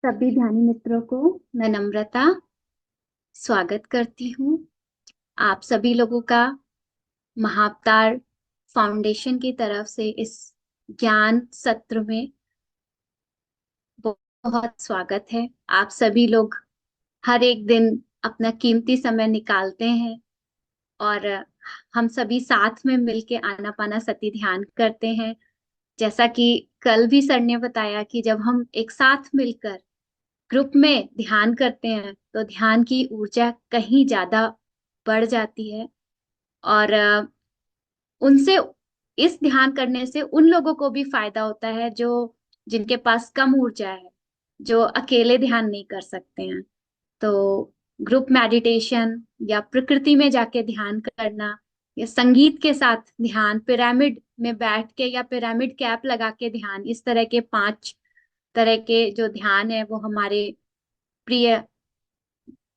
सभी ध्यानी मित्रों को मैं नम्रता स्वागत करती हूँ। आप सभी लोगों का महाअवतार फाउंडेशन की तरफ से इस ज्ञान सत्र में बहुत स्वागत है। आप सभी लोग हर एक दिन अपना कीमती समय निकालते हैं और हम सभी साथ में मिलके आनापानासती ध्यान करते हैं। जैसा कि कल भी सर ने बताया कि जब हम एक साथ मिलकर ग्रुप में ध्यान करते हैं तो ध्यान की ऊर्जा कहीं ज्यादा बढ़ जाती है। और उनसे इस ध्यान करने से उन लोगों को भी फायदा होता है जो जिनके पास कम ऊर्जा है, जो अकेले ध्यान नहीं कर सकते हैं। तो ग्रुप मेडिटेशन या प्रकृति में जाके ध्यान करना या संगीत के साथ ध्यान, पिरामिड में बैठ के या पिरामिड कैप लगा के ध्यान, इस तरह के 5 तरह के जो ध्यान है वो हमारे प्रिय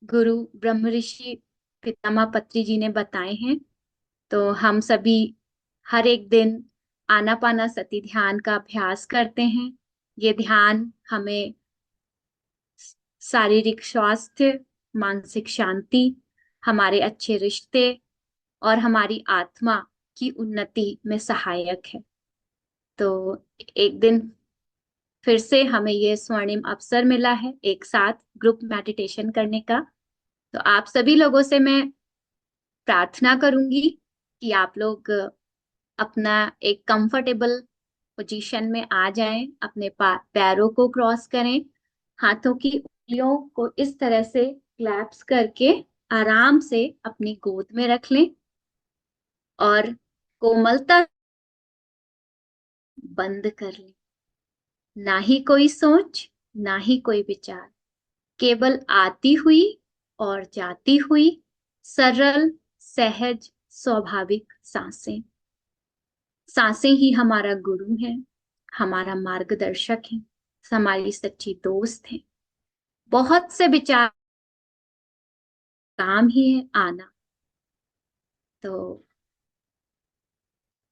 गुरु ब्रह्म ऋषि पितामह पत्री जी ने बताए हैं। तो हम सभी हर एक दिन आनापानासती ध्यान का अभ्यास करते हैं। ये ध्यान हमें शारीरिक स्वास्थ्य, मानसिक शांति, हमारे अच्छे रिश्ते और हमारी आत्मा की उन्नति में सहायक है। तो एक दिन फिर से हमें ये स्वर्णिम अवसर मिला है एक साथ ग्रुप मेडिटेशन करने का। तो आप सभी लोगों से मैं प्रार्थना करूंगी कि आप लोग अपना एक कंफर्टेबल पोजीशन में आ जाएं, अपने पैरों को क्रॉस करें, हाथों की उंगलियों को इस तरह से क्लैप्स करके आराम से अपनी गोद में रख लें और कोमलता बंद कर लें। ना ही कोई सोच, ना ही कोई विचार, केवल आती हुई और जाती हुई सरल, सहज, स्वाभाविक सांसें। सांसें ही हमारा गुरु है, हमारा मार्गदर्शक है, हमारी सच्ची दोस्त है। बहुत से विचार काम ही है आना, तो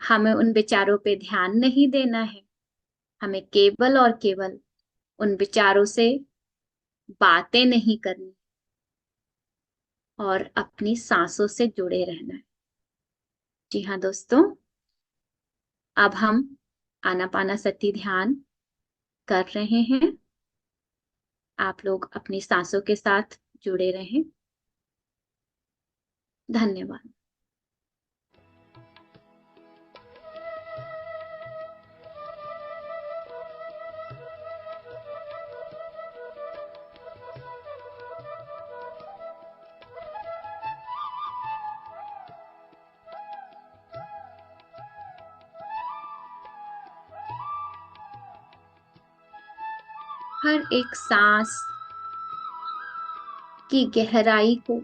हमें उन विचारों पे ध्यान नहीं देना है। हमें केवल और केवल उन विचारों से बातें नहीं करनी और अपनी सांसों से जुड़े रहना है। जी हाँ दोस्तों, अब हम आनापानासती ध्यान कर रहे हैं। आप लोग अपनी सांसों के साथ जुड़े रहें। धन्यवाद। हर एक सांस की गहराई को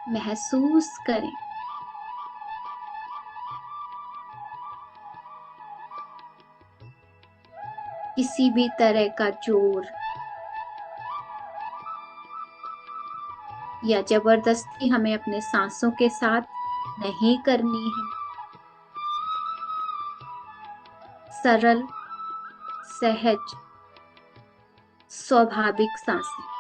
महसूस करें। किसी भी तरह का जोर या जबरदस्ती हमें अपने सांसों के साथ नहीं करनी है। सरल, सहज, स्वाभाविक सांसें।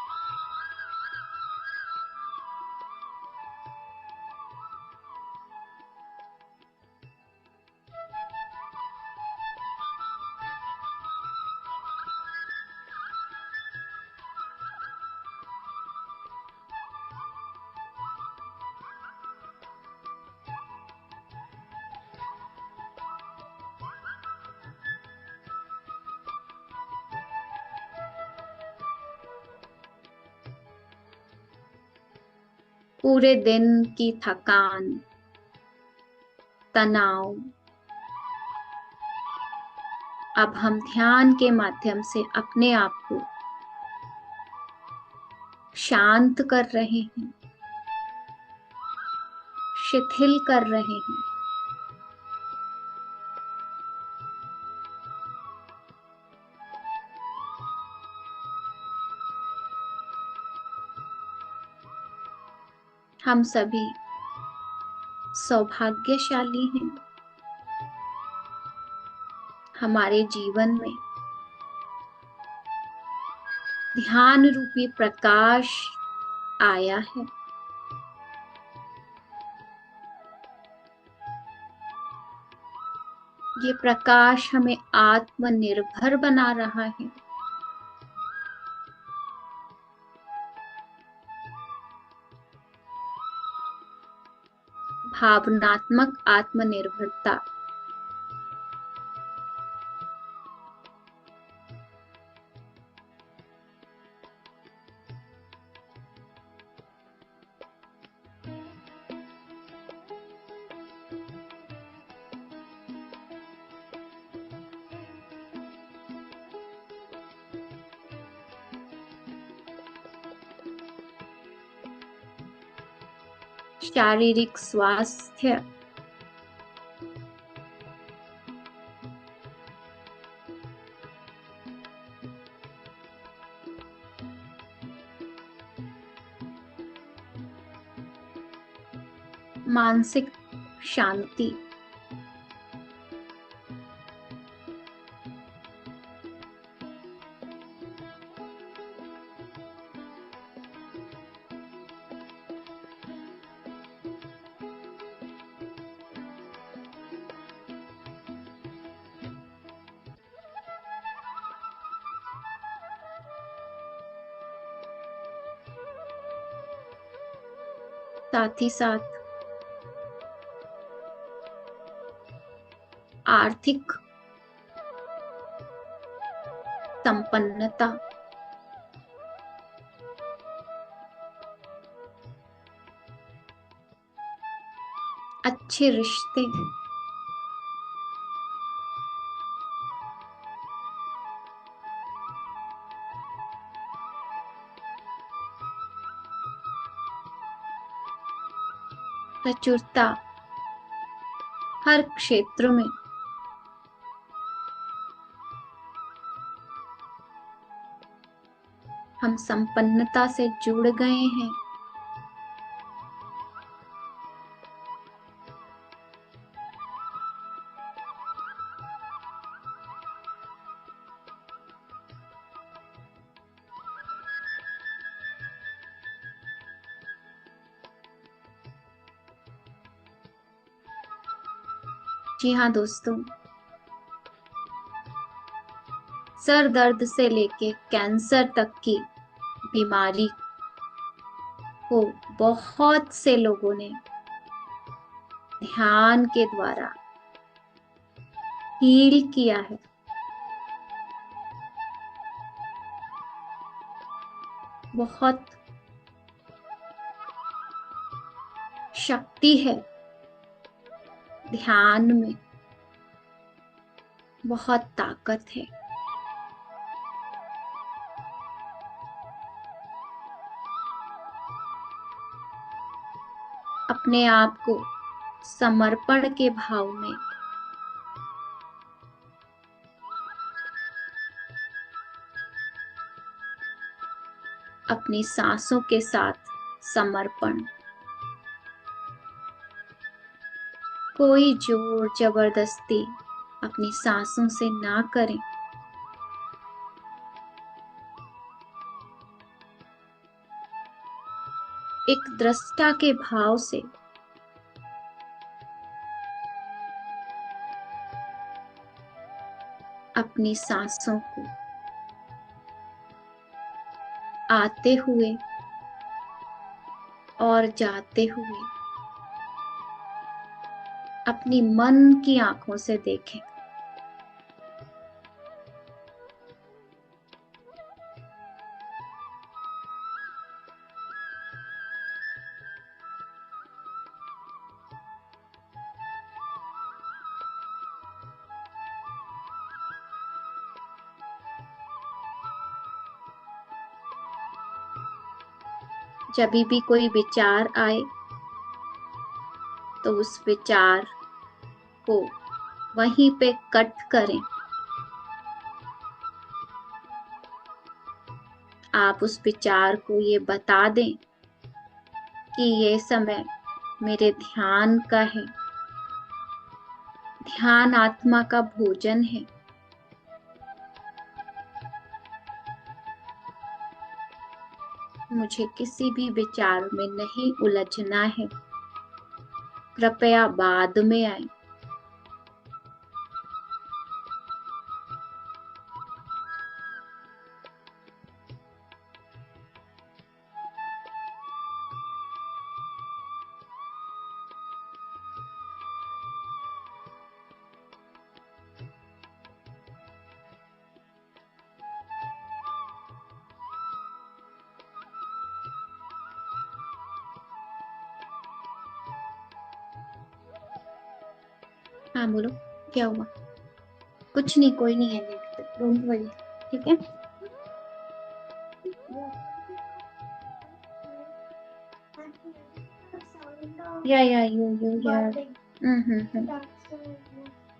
पूरे दिन की थकान, तनाव अब हम ध्यान के माध्यम से अपने आप को शांत कर रहे हैं, शिथिल कर रहे हैं। हम सभी सौभाग्यशाली हैं। हमारे जीवन में ध्यान रूपी प्रकाश आया है। ये प्रकाश हमें आत्मनिर्भर बना रहा है। भावनात्मक आत्मनिर्भरता। शारीरिक स्वास्थ्य। मानसिक शांति। साथ ही साथ आर्थिक संपन्नता। अच्छे रिश्ते। प्रचुरता हर क्षेत्र में। हम संपन्नता से जुड़ गए हैं। जी हाँ दोस्तों, सर दर्द से लेके कैंसर तक की बीमारी को बहुत से लोगों ने ध्यान के द्वारा हील किया है। बहुत शक्ति है ध्यान में, बहुत ताकत है। अपने आप को समर्पण के भाव में अपनी सांसों के साथ समर्पण। कोई जोर जबरदस्ती अपनी सांसों से ना करें। एक दृष्टा के भाव से अपनी सांसों को आते हुए और जाते हुए अपनी मन की आंखों से देखें। जब भी कोई विचार आए तो उस विचार को वहीं पे कट करें। आप उस विचार को ये बता दें कि ये समय मेरे ध्यान का है। ध्यान आत्मा का भोजन है। मुझे किसी भी विचार में नहीं उलझना है। कृपया बाद में आए। हाँ बोलो, क्या हुआ? कुछ नहीं, कोई नहीं है, डोंट वरी। ठीक है। या यू यार।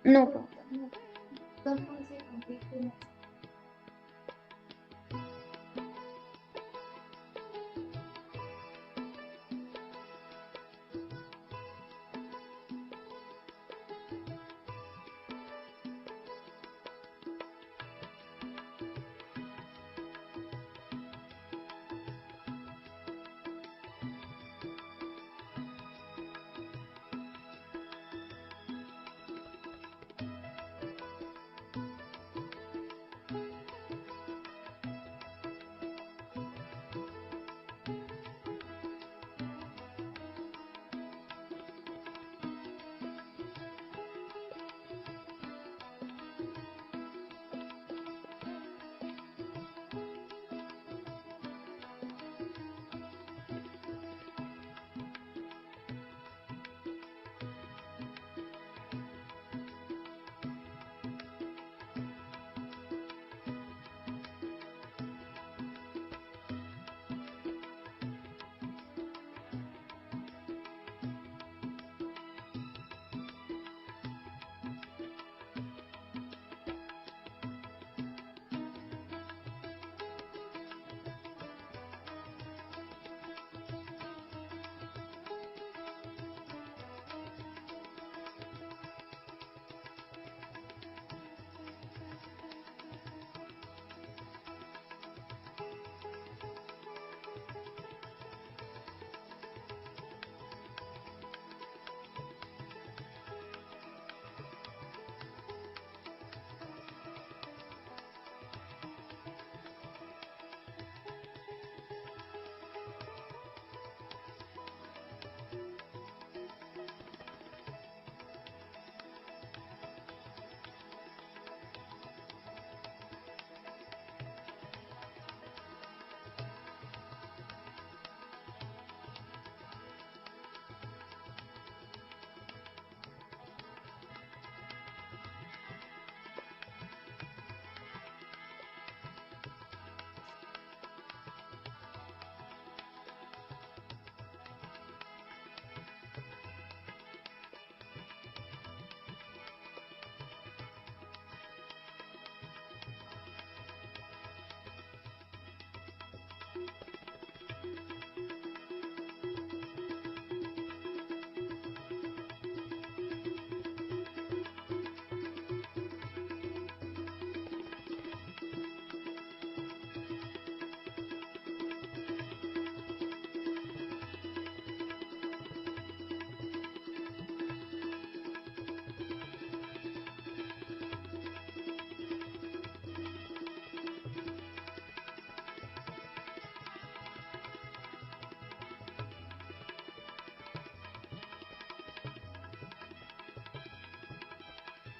No problem.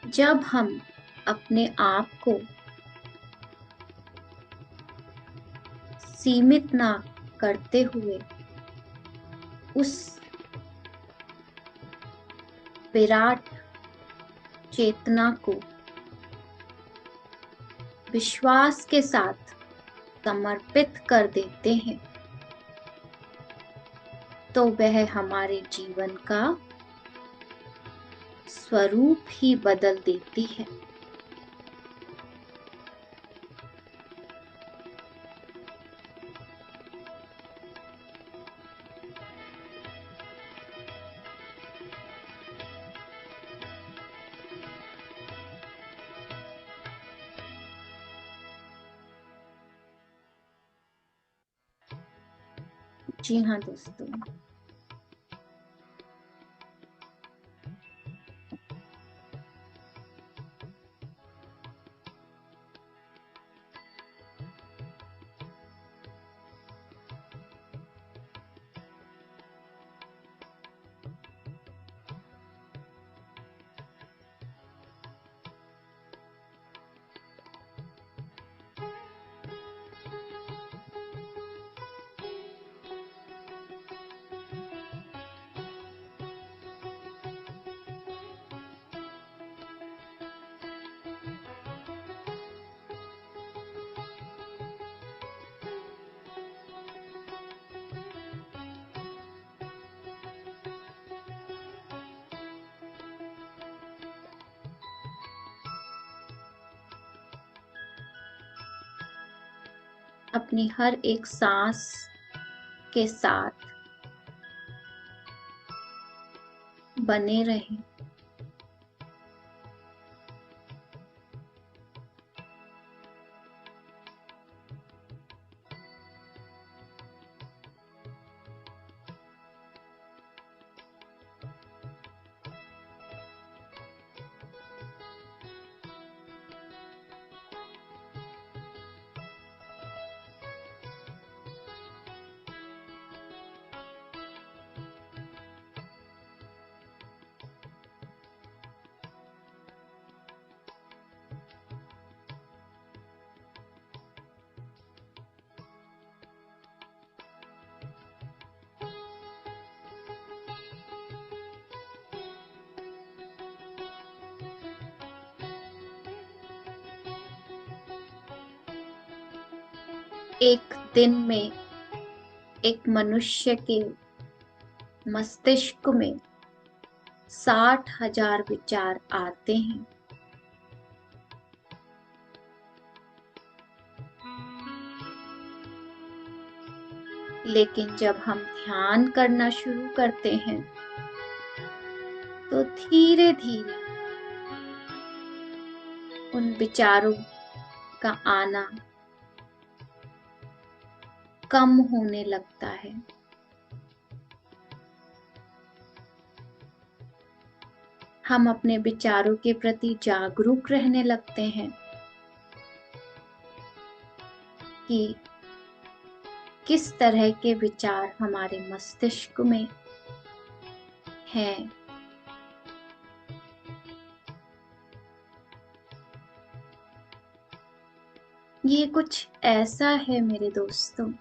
जब हम अपने आप को सीमित ना करते हुए उस विराट चेतना को विश्वास के साथ समर्पित कर देते हैं, तो वह हमारे जीवन का स्वरूप ही बदल देती है। जी हाँ दोस्तों। अपनी हर एक सांस के साथ बने रहें। एक दिन में एक मनुष्य के मस्तिष्क में 60,000 विचार आते हैं। लेकिन जब हम ध्यान करना शुरू करते हैं तो धीरे धीरे उन विचारों का आना कम होने लगता है। हम अपने विचारों के प्रति जागरूक रहने लगते हैं कि किस तरह के विचार हमारे मस्तिष्क में हैं। ये कुछ ऐसा है मेरे दोस्तों,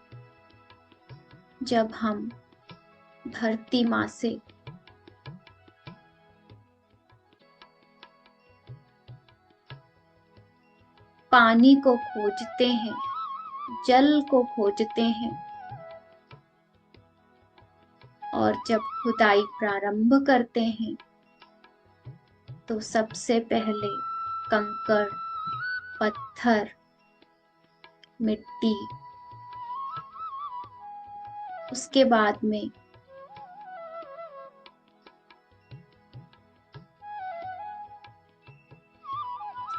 जब हम धरती माँ से पानी को खोजते हैं, जल को खोजते हैं, और जब खुदाई प्रारंभ करते हैं तो सबसे पहले कंकड़, पत्थर, मिट्टी, उसके बाद में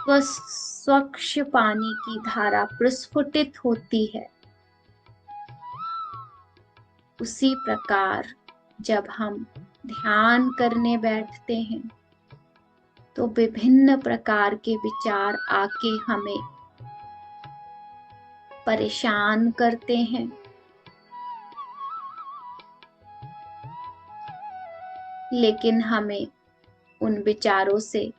स्वच्छ पानी की धारा प्रस्फुटित होती है। उसी प्रकार जब हम ध्यान करने बैठते हैं तो विभिन्न प्रकार के विचार आके हमें परेशान करते हैं। लेकिन हमें उन विचारों से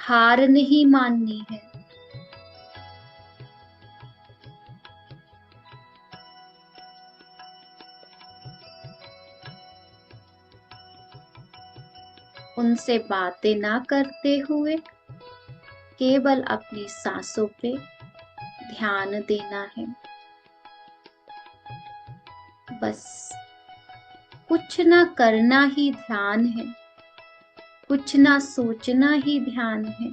हार नहीं माननी है। उनसे बातें ना करते हुए केवल अपनी सांसों पे ध्यान देना है। बस कुछ ना करना ही ध्यान है, कुछ ना सोचना ही ध्यान है।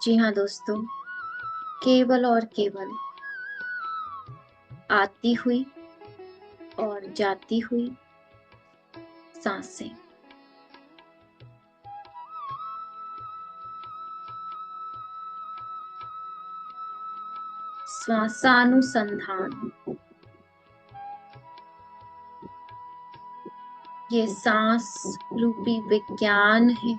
जी हाँ दोस्तों, केवल और केवल आती हुई और जाती हुई सांसें। श्वासानुसंधान, ये सांस रूपी विज्ञान है।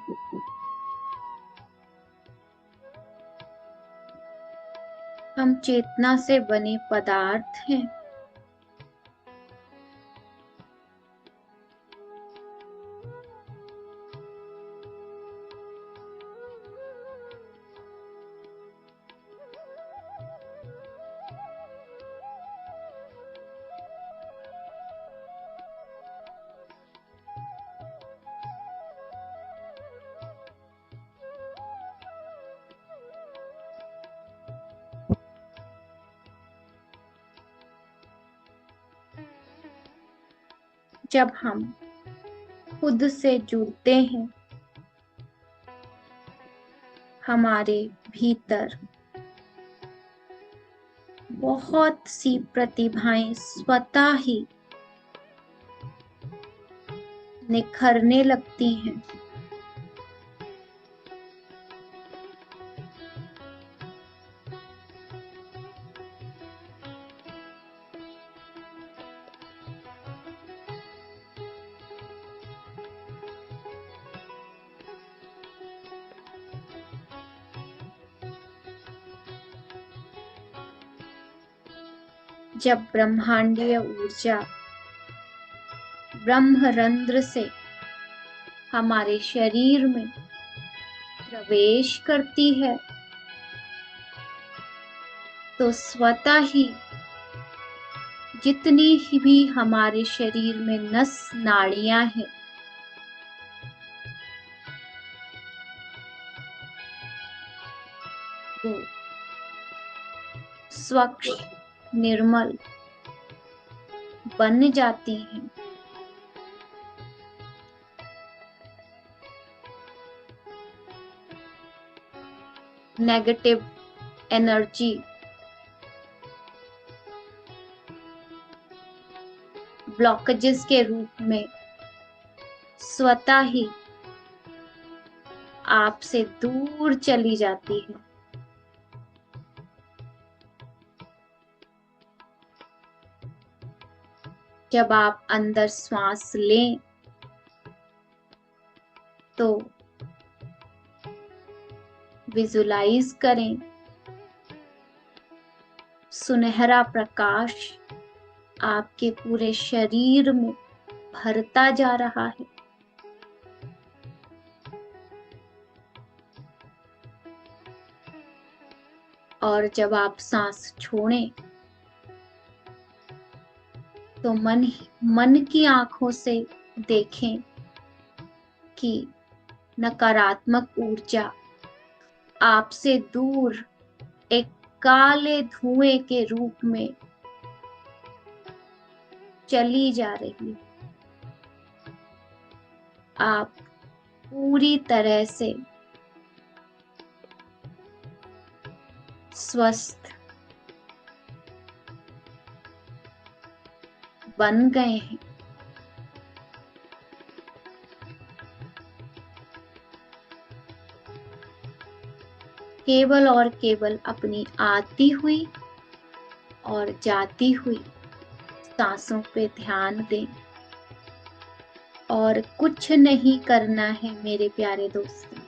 हम चेतना से बने पदार्थ हैं। जब हम खुद से जुड़ते हैं, हमारे भीतर बहुत सी प्रतिभाएं स्वतः ही निखरने लगती हैं। जब ब्रह्मांडीय ऊर्जा ब्रह्मरंध्र से हमारे शरीर में प्रवेश करती है, तो स्वतः ही जितनी ही भी हमारे शरीर में नस नाड़ियां हैं, वो स्वच्छ, निर्मल बन जाती हैं। नेगेटिव एनर्जी ब्लॉकेजेस के रूप में स्वतः ही आपसे दूर चली जाती है। जब आप अंदर श्वास लें, तो विजुलाइज करें, सुनहरा प्रकाश आपके पूरे शरीर में भरता जा रहा है। और जब आप सांस छोड़ें, तो मन की आंखों से देखें कि नकारात्मक ऊर्जा आपसे दूर एक काले धुएं के रूप में चली जा रही है। आप पूरी तरह से स्वस्थ बन गए हैं। केवल और केवल अपनी आती हुई और जाती हुई सांसों पे ध्यान दें, और कुछ नहीं करना है मेरे प्यारे दोस्तों।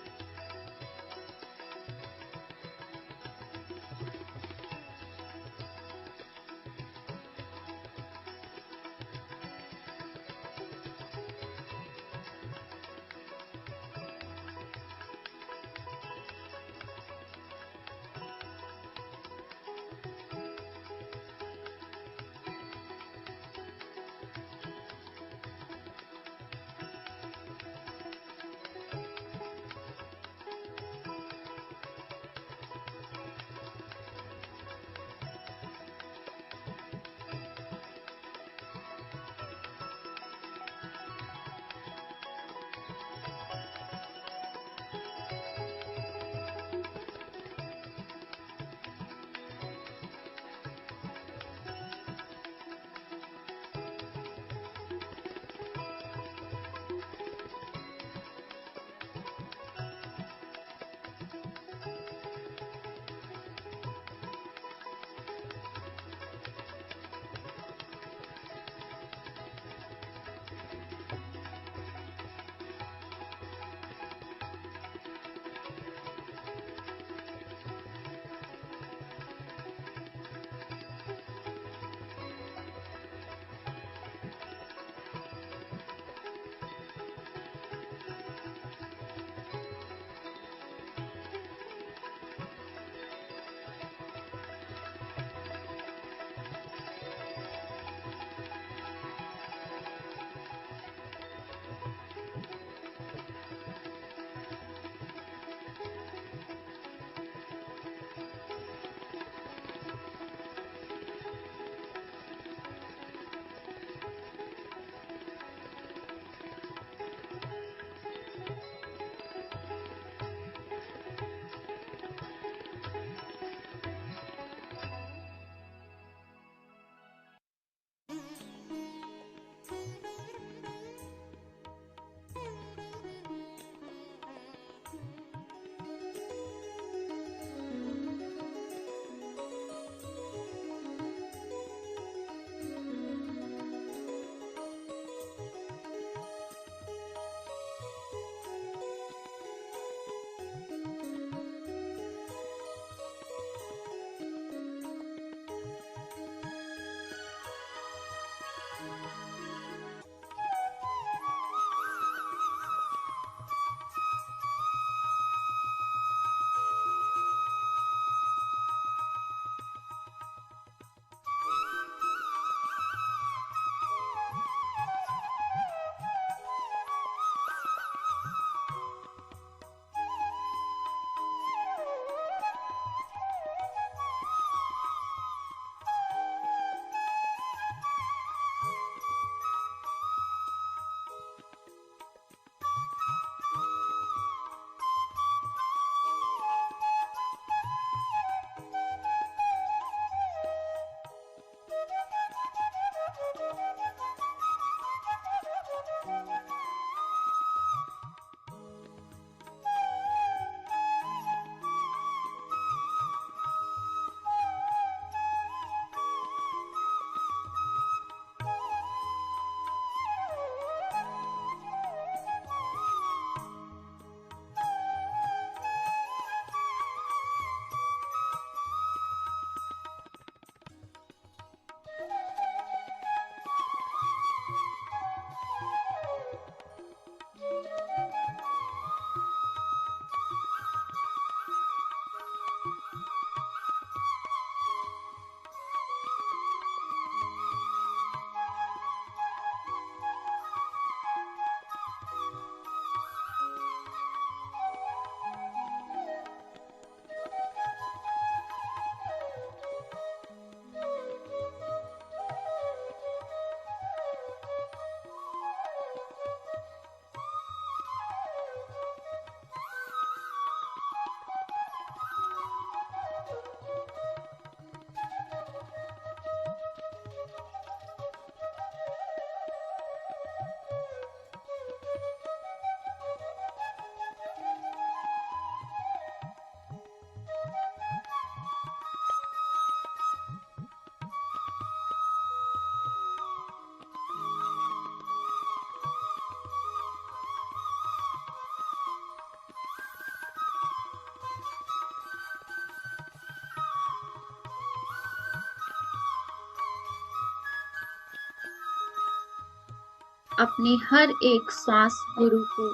अपनी हर एक श्वास गुरु को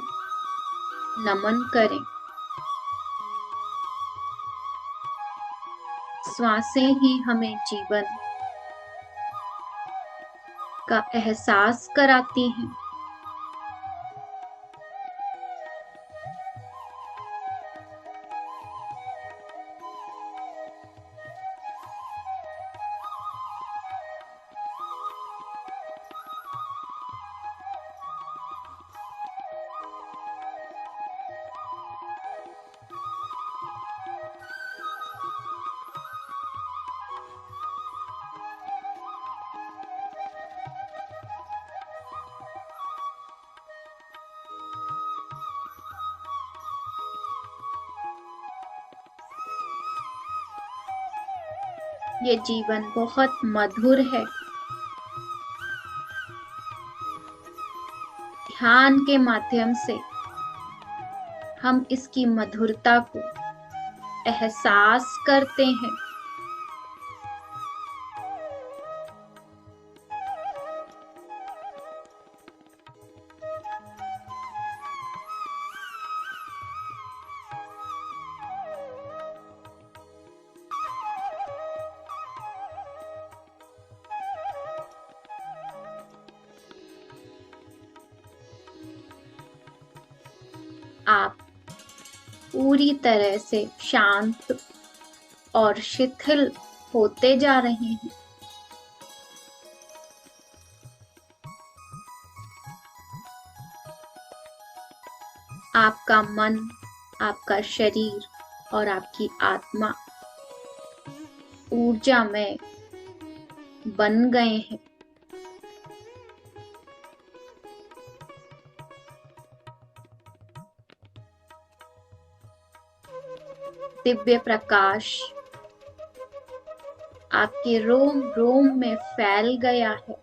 नमन करें। श्वासें ही हमें जीवन का एहसास कराती हैं। ये जीवन बहुत मधुर है। ध्यान के माध्यम से हम इसकी मधुरता को एहसास करते हैं। आप पूरी तरह से शांत और शिथिल होते जा रहे हैं। आपका मन, आपका शरीर और आपकी आत्मा ऊर्जामय बन गए हैं। दिव्य प्रकाश आपके रोम रोम में फैल गया है।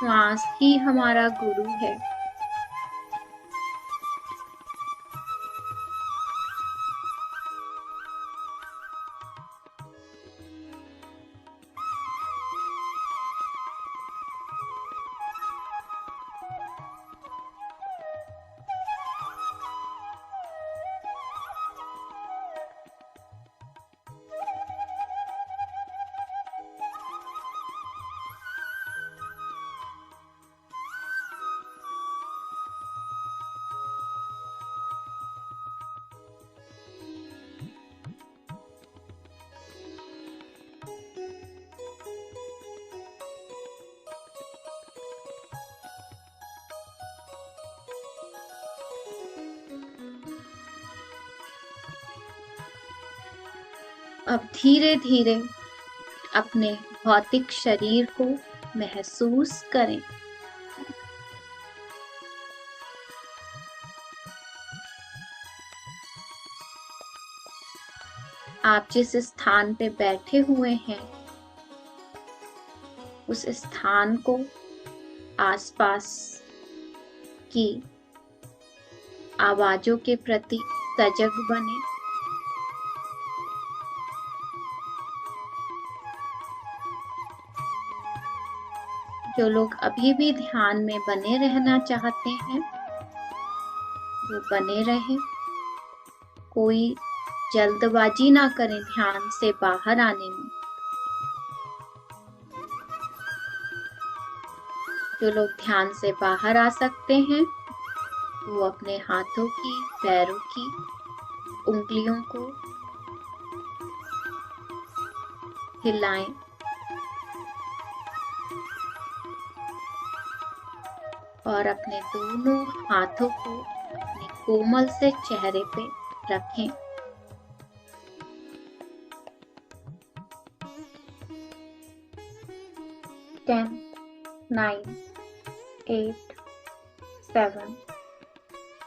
श्वास ही हमारा गुरु है। अब धीरे धीरे अपने भौतिक शरीर को महसूस करें। आप जिस स्थान पे बैठे हुए हैं उस स्थान को आसपास की आवाजों के प्रति सजग बने। जो लोग अभी भी ध्यान में बने रहना चाहते हैं वो बने रहें। कोई जल्दबाजी ना करें ध्यान से बाहर आने में। जो लोग ध्यान से बाहर आ सकते हैं वो अपने हाथों की, पैरों की उंगलियों को हिलाएं और अपने दोनों हाथों को अपने कोमल से चेहरे पे रखें। 9, 8, 7,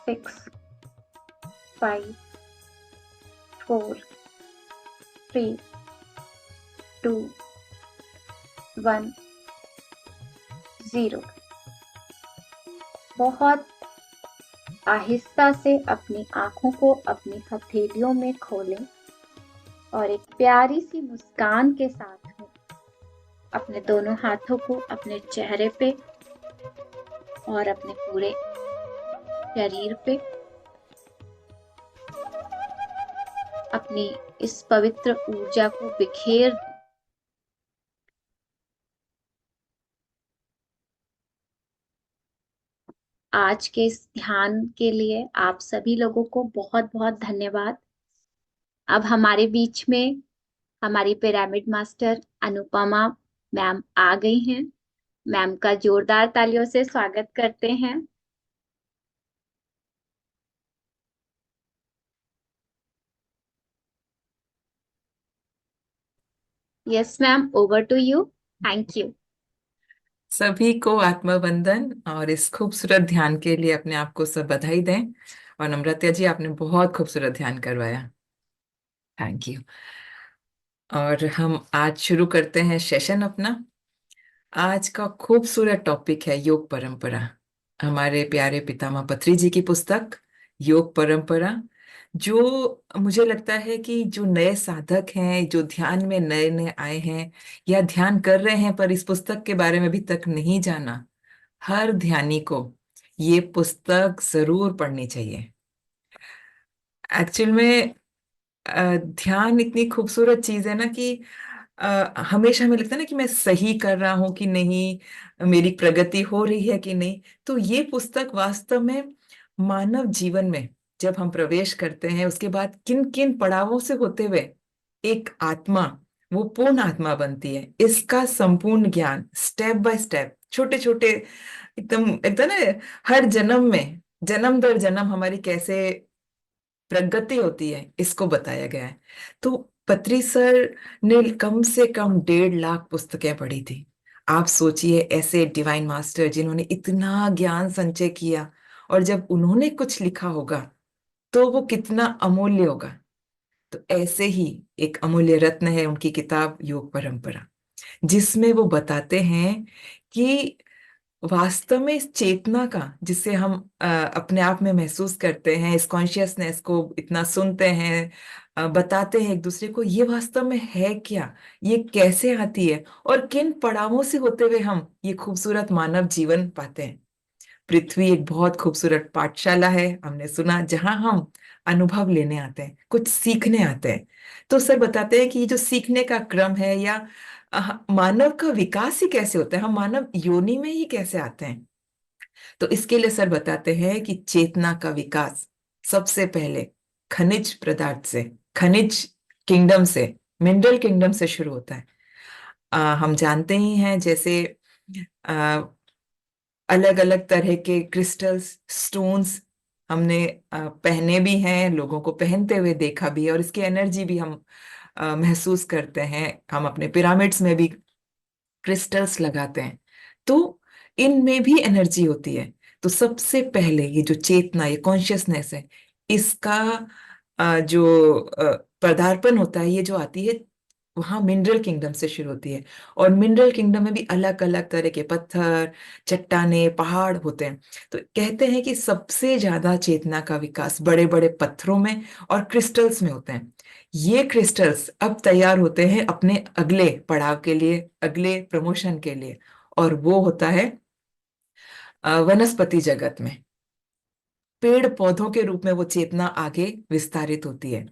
6, 5, 4, 3, 2, 1, 0। बहुत आहिस्ता से अपनी आंखों को अपनी हथेलियों में खोलें और एक प्यारी सी मुस्कान के साथ में अपने दोनों हाथों को अपने चेहरे पे और अपने पूरे शरीर पे अपनी इस पवित्र ऊर्जा को बिखेर दें। आज के इस ध्यान के लिए आप सभी लोगों को बहुत बहुत धन्यवाद। अब हमारे बीच में हमारी पिरामिड मास्टर अनुपमा मैम आ गई हैं। मैम का जोरदार तालियों से स्वागत करते हैं। Yes ma'am, over to you. Thank you. सभी को आत्मा वंदन और इस खूबसूरत ध्यान के लिए अपने आप को सब बधाई दें। और नम्रता जी, आपने बहुत खूबसूरत ध्यान करवाया, थैंक यू। और हम आज शुरू करते हैं सेशन अपना। आज का खूबसूरत टॉपिक है योग परंपरा, हमारे प्यारे पितामह पत्री जी की पुस्तक योग परंपरा। जो मुझे लगता है कि जो नए साधक हैं, जो ध्यान में नए नए आए हैं या ध्यान कर रहे हैं पर इस पुस्तक के बारे में अभी तक नहीं जाना, हर ध्यानी को ये पुस्तक जरूर पढ़नी चाहिए। एक्चुअल में ध्यान इतनी खूबसूरत चीज है ना कि हमेशा हमें लगता है ना कि मैं सही कर रहा हूं कि नहीं, मेरी प्रगति हो रही है कि नहीं। तो ये पुस्तक वास्तव में मानव जीवन में जब हम प्रवेश करते हैं, उसके बाद किन किन पड़ावों से होते हुए एक आत्मा वो पूर्ण आत्मा बनती है, इसका संपूर्ण ज्ञान स्टेप बाय स्टेप, छोटे छोटे एकदम एकदम ना, हर जन्म में जन्म दर जन्म हमारी कैसे प्रगति होती है इसको बताया गया है। तो पत्री सर ने कम से कम 1.5 लाख पुस्तकें पढ़ी थी। आप सोचिए, ऐसे डिवाइन मास्टर जिन्होंने इतना ज्ञान संचय किया, और जब उन्होंने कुछ लिखा होगा तो वो कितना अमूल्य होगा। तो ऐसे ही एक अमूल्य रत्न है उनकी किताब योग परंपरा, जिसमें वो बताते हैं कि वास्तव में इस चेतना का, जिसे हम अपने आप में महसूस करते हैं, इस कॉन्शियसनेस को इतना सुनते हैं, बताते हैं एक दूसरे को, ये वास्तव में है क्या, ये कैसे आती है और किन पड़ावों से होते हुए हम ये खूबसूरत मानव जीवन पाते हैं। पृथ्वी एक बहुत खूबसूरत पाठशाला है, हमने सुना, जहां हम अनुभव लेने आते हैं, कुछ सीखने आते हैं। तो सर बताते हैं कि ये जो सीखने का क्रम है, या मानव का विकास ही कैसे होता है, हम मानव योनि में ही कैसे आते हैं। तो इसके लिए सर बताते हैं कि चेतना का विकास सबसे पहले खनिज पदार्थ से, खनिज किंगडम से, मिनरल किंगडम से शुरू होता है। हम जानते ही हैं, जैसे अलग अलग तरह के क्रिस्टल्स, स्टोन्स हमने पहने भी हैं, लोगों को पहनते हुए देखा भी है, और इसकी एनर्जी भी हम महसूस करते हैं। हम अपने पिरामिड्स में भी क्रिस्टल्स लगाते हैं, तो इनमें भी एनर्जी होती है। तो सबसे पहले ये जो चेतना, ये कॉन्शियसनेस है, इसका जो पदार्पण होता है, ये जो आती है वहां मिनरल किंगडम से शुरू होती है। और मिनरल किंगडम में भी अलग अलग तरह के पत्थर, चट्टाने, पहाड़ होते हैं। तो कहते हैं कि सबसे ज्यादा चेतना का विकास बड़े बड़े पत्थरों में और क्रिस्टल्स में होते हैं। ये क्रिस्टल्स अब तैयार होते हैं अपने अगले पड़ाव के लिए, अगले प्रमोशन के लिए, और वो होता है वनस्पति जगत में। पेड़ पौधों के रूप में वो चेतना आगे विस्तारित होती है।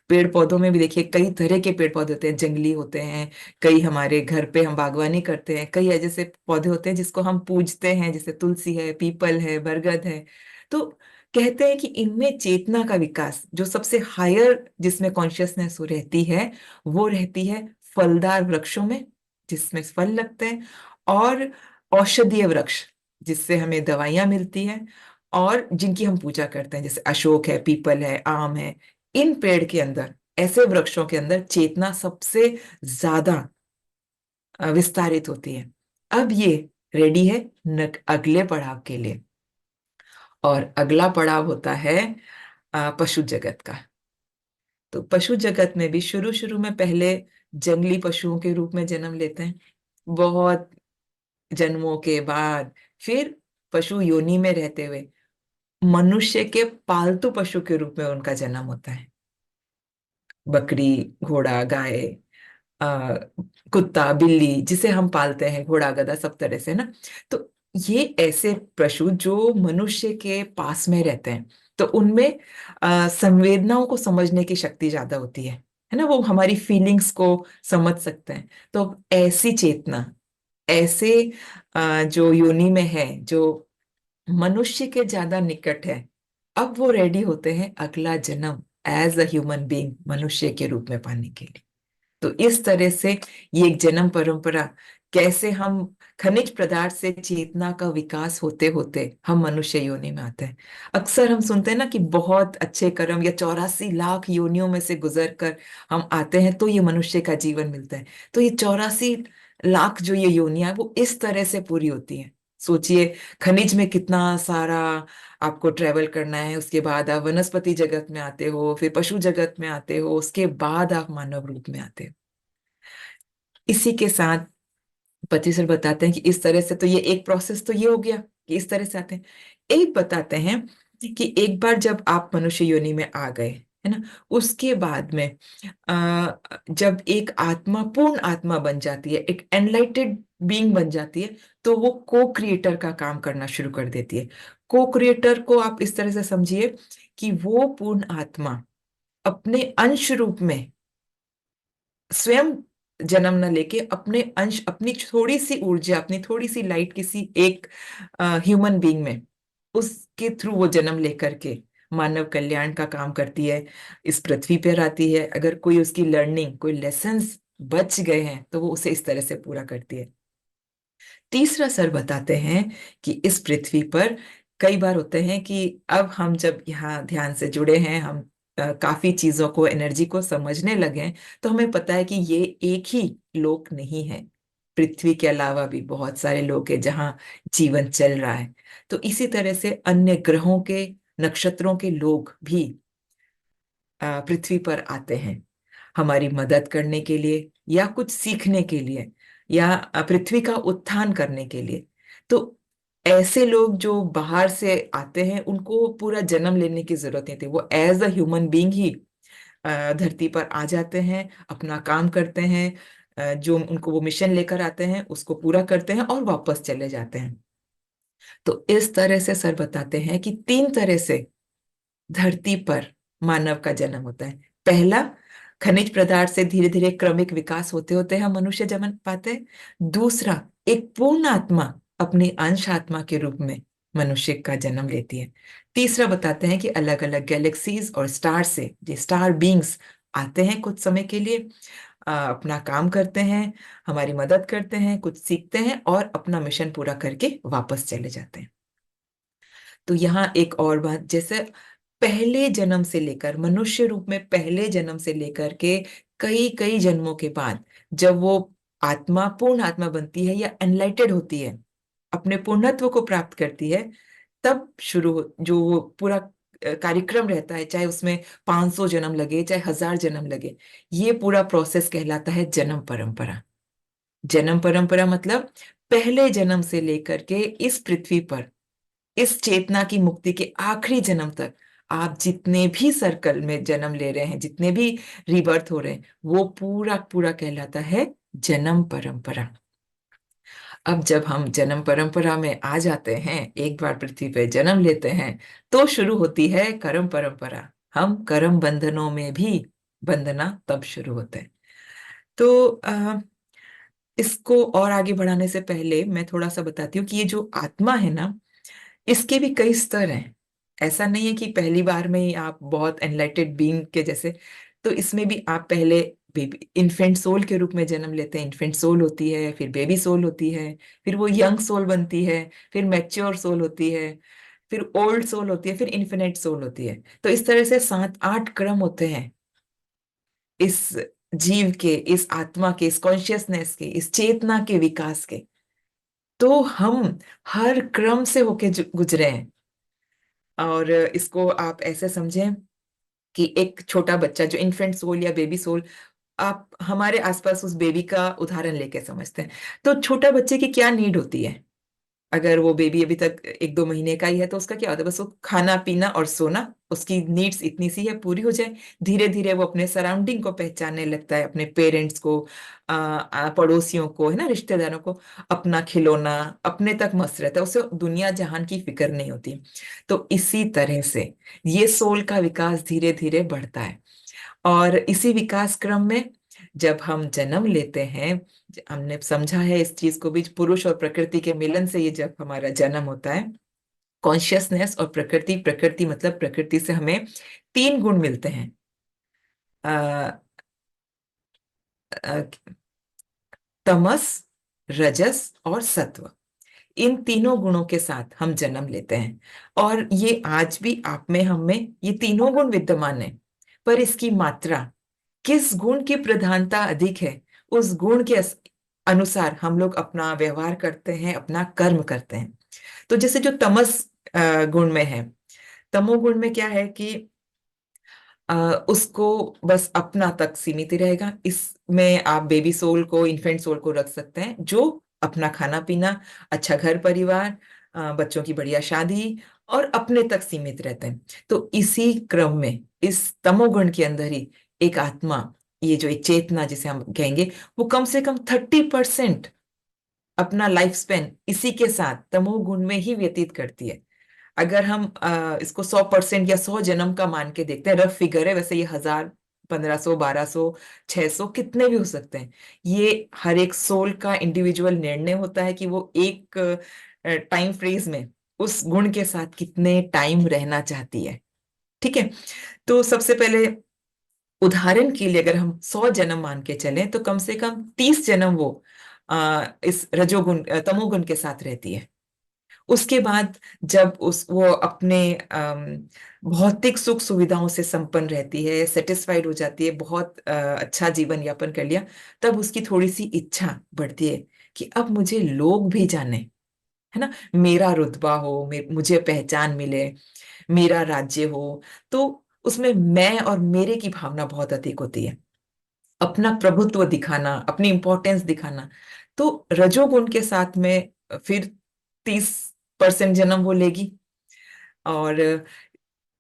पेड़ पौधों में भी देखिए कई तरह के पेड़ पौधे होते हैं, जंगली होते हैं, कई हमारे घर पे हम बागवानी करते हैं, कई ऐसे पौधे होते हैं जिसको हम पूजते हैं, जैसे तुलसी है, पीपल है, बरगद है। तो कहते हैं कि इनमें चेतना का विकास जो सबसे हायर, जिसमें कॉन्शियसनेस रहती है, वो रहती है फलदार वृक्षों में, जिसमें फल लगते हैं, और औषधीय वृक्ष, जिससे हमें दवाइयां मिलती हैं, और जिनकी हम पूजा करते हैं, जैसे अशोक है, पीपल है, आम है। इन पेड़ के अंदर, ऐसे वृक्षों के अंदर चेतना सबसे ज्यादा विस्तारित होती है। अब ये रेडी है अगले पड़ाव के लिए। और अगला पड़ाव होता है पशु जगत का। तो पशु जगत में भी शुरू शुरू में पहले जंगली पशुओं के रूप में जन्म लेते हैं, बहुत जन्मों के बाद फिर पशु योनि में रहते हुए मनुष्य के पालतू पशु के रूप में उनका जन्म होता है। बकरी, घोड़ा, गाय, आ, कुत्ता, बिल्ली जिसे हम पालते हैं, घोड़ा, गधा, सब तरह से ना। तो ये ऐसे पशु जो मनुष्य के पास में रहते हैं, तो उनमें संवेदनाओं को समझने की शक्ति ज्यादा होती है ना, वो हमारी फीलिंग्स को समझ सकते हैं। तो ऐसी चेतना ऐसे जो योनि में है, जो मनुष्य के ज्यादा निकट है, अब वो रेडी होते हैं अगला जन्म एज अ ह्यूमन बीइंग, मनुष्य के रूप में पाने के लिए। तो इस तरह से ये एक जन्म परंपरा, कैसे हम खनिज पदार्थ से चेतना का विकास होते होते हम मनुष्य योनि में आते हैं। अक्सर हम सुनते हैं ना कि बहुत अच्छे कर्म या 84 लाख योनियों में से गुजर कर हम आते हैं तो ये मनुष्य का जीवन मिलता है। तो ये 84 लाख जो ये योनियां है वो इस तरह से पूरी होती हैं। सोचिए, खनिज में कितना सारा आपको ट्रेवल करना है, उसके बाद आप वनस्पति जगत में आते हो, फिर पशु जगत में आते हो, उसके बाद आप मानव रूप में आते हो। इसी के साथ पति सर बताते हैं कि इस तरह से, तो ये एक प्रोसेस तो ये हो गया कि इस तरह से आते हैं। एक बताते हैं कि एक बार जब आप मनुष्य योनि में आ गए, है ना, उसके बाद में जब एक आत्मा पूर्ण आत्मा बन जाती है, एक एनलाइटेड बीइंग बन जाती है, तो वो को क्रिएटर का काम करना शुरू कर देती है। को क्रिएटर को आप इस तरह से समझिए कि वो पूर्ण आत्मा अपने अंश रूप में स्वयं जन्म न लेके अपने अंश, अपनी थोड़ी सी ऊर्जा, अपनी थोड़ी सी लाइट किसी एक ह्यूमन बीइंग में, उसके थ्रू वो जन्म लेकर के मानव कल्याण का काम करती है, इस पृथ्वी पर आती है। अगर कोई उसकी लर्निंग, कोई लेसन्स बच गए हैं तो वो उसे इस तरह से पूरा करती है। तीसरा सर बताते हैं कि इस पृथ्वी पर कई बार होते हैं कि अब हम जब यहाँ ध्यान से जुड़े हैं, हम काफी चीजों को, एनर्जी को समझने लगे हैं, तो हमें पता है कि ये एक ही लोक नहीं है। पृथ्वी के अलावा भी बहुत सारे लोक हैं जहाँ जीवन चल रहा है। तो इसी तरह से अन्य ग्रहों के, नक्षत्रों के लोग भी पृथ्वी पर आते हैं हमारी मदद करने के लिए, या कुछ सीखने के लिए, या पृथ्वी का उत्थान करने के लिए। तो ऐसे लोग जो बाहर से आते हैं उनको पूरा जन्म लेने की जरूरत नहीं थी, वो एज अ ह्यूमन बीइंग ही धरती पर आ जाते हैं, अपना काम करते हैं, जो उनको वो मिशन लेकर आते हैं उसको पूरा करते हैं और वापस चले जाते हैं। तो इस तरह से सर बताते हैं कि 3 तरह से धरती पर मानव का जन्म होता है। पहला, खनिज पदार्थ से धीरे धीरे क्रमिक विकास होते होते हम मनुष्य जन्म पाते हैं। दूसरा, एक पूर्ण आत्मा अपने अंश आत्मा के रूप में मनुष्य का जन्म लेती है। तीसरा बताते हैं कि अलग अलग गैलेक्सीज और स्टार से जो स्टार बीइंग्स आते हैं, कुछ समय के लिए अपना काम करते हैं, हमारी मदद करते हैं, कुछ सीखते हैं और अपना मिशन पूरा करके वापस चले जाते हैं। तो यहाँ एक और बात, जैसे पहले जन्म से लेकर, मनुष्य रूप में पहले जन्म से लेकर के कई कई जन्मों के बाद जब वो आत्मा पूर्ण आत्मा बनती है या एनलाइटेड होती है, अपने पूर्णत्व को प्राप्त करती है, तब जो वो पूरा कार्यक्रम रहता है, चाहे उसमें 500 जन्म लगे, चाहे 1000 जन्म लगे, ये पूरा प्रोसेस कहलाता है जन्म परंपरा। जन्म परंपरा मतलब पहले जन्म से लेकर के इस पृथ्वी पर, इस चेतना की मुक्ति के आखिरी जन्म तक आप जितने भी सर्कल में जन्म ले रहे हैं, जितने भी रीबर्थ हो रहे हैं, वो पूरा पूरा कहलाता है जन्म परंपरा। अब जब हम जन्म परंपरा में आ जाते हैं, एक बार पृथ्वी पे जन्म लेते हैं, तो शुरू होती है कर्म परंपरा। हम कर्म बंधनों में भी बंधना तब शुरू होते हैं। तो इसको और आगे बढ़ाने से पहले मैं थोड़ा सा बताती हूँ कि ये जो आत्मा है ना, इसके भी कई स्तर हैं। ऐसा नहीं है कि पहली बार में ही आप बहुत एनलाइटेड बीइंग के जैसे, तो इसमें भी आप पहले बेबी इन्फेंट सोल के रूप में जन्म लेते हैं। इन्फेंट सोल होती है, फिर बेबी सोल होती है, फिर वो यंग सोल बनती है, फिर मैच्योर सोल होती है, फिर ओल्ड सोल होती है, फिर इन्फिनिट सोल होती है। तो इस तरह से 7-8 क्रम होते हैं इस जीव के, इस आत्मा के, इस कॉन्शियसनेस के, इस चेतना के विकास के। तो हम हर क्रम से होके गुजरे हैं। और इसको आप ऐसे समझें कि एक छोटा बच्चा जो इन्फेंट सोल या बेबी सोल, आप हमारे आसपास उस बेबी का उदाहरण लेके समझते हैं। तो छोटा बच्चे की क्या नीड होती है? अगर वो बेबी अभी तक 1-2 महीने का ही है तो उसका क्या होता है? बस वो खाना पीना और सोना, उसकी नीड्स इतनी सी है, पूरी हो जाए। धीरे धीरे वो अपने सराउंडिंग को पहचानने लगता है, अपने पेरेंट्स को, पड़ोसियों को, है ना, रिश्तेदारों को। अपना खिलौना, अपने तक मस्त रहता है, उसे दुनिया जहान की फिक्र नहीं होती। तो इसी तरह से ये सोल का विकास धीरे धीरे बढ़ता है। और इसी विकास क्रम में जब हम जन्म लेते हैं, हमने समझा है इस चीज को भी, पुरुष और प्रकृति के मिलन से ये जब हमारा जन्म होता है, कॉन्शियसनेस और प्रकृति, प्रकृति मतलब प्रकृति से हमें 3 गुण मिलते हैं। अ, अ, तमस, रजस और सत्व। इन तीनों गुणों के साथ हम जन्म लेते हैं। और ये आज भी आप में, हम में ये तीनों गुण विद्यमान है। पर इसकी मात्रा, किस गुण की प्रधानता अधिक है, उस गुण के अनुसार हम लोग अपना व्यवहार करते हैं, अपना कर्म करते हैं। तो जैसे जो तमस गुण में है, तमोगुण में क्या है कि उसको बस अपना तक सीमित ही रहेगा। इसमें आप बेबी सोल को, इन्फेंट सोल को रख सकते हैं, जो अपना खाना पीना, अच्छा घर परिवार, बच्चों की बढ़िया शादी और अपने तक सीमित रहते हैं। तो इसी क्रम में इस तमोगुण के अंदर ही एक आत्मा, ये जो एक चेतना जिसे हम कहेंगे, वो कम से कम 30% अपना लाइफ स्पेन इसी के साथ तमोगुण में ही व्यतीत करती है। अगर हम इसको 100% या 100 जन्म का मान के देखते हैं, रफ फिगर है वैसे, ये 1000, 1500, 1200, 600 कितने भी हो सकते हैं। ये हर एक सोल का इंडिविजुअल निर्णय होता है कि वो एक टाइम फ्रेज में उस गुण के साथ कितने टाइम रहना चाहती है। ठीक है। तो सबसे पहले उदाहरण के लिए अगर हम 100 जन्म मान के चलें, तो कम से कम 30 जन्म वो इस रजोगुण, तमोगुण के साथ रहती है। उसके बाद जब उस वो अपने भौतिक सुख सुविधाओं से संपन्न रहती है, सेटिस्फाइड हो जाती है, बहुत अच्छा जीवन यापन कर लिया, तब उसकी थोड़ी सी इच्छा बढ़ती है कि अब मुझे लोग भी जाने, है ना, मेरा रुतबा हो, मुझे पहचान मिले, मेरा राज्य हो। तो उसमें मैं और मेरे की भावना बहुत अधिक होती है, अपना प्रभुत्व दिखाना, अपनी इंपॉर्टेंस दिखाना। तो रजोगुण के साथ में फिर 30% जन्म वो लेगी। और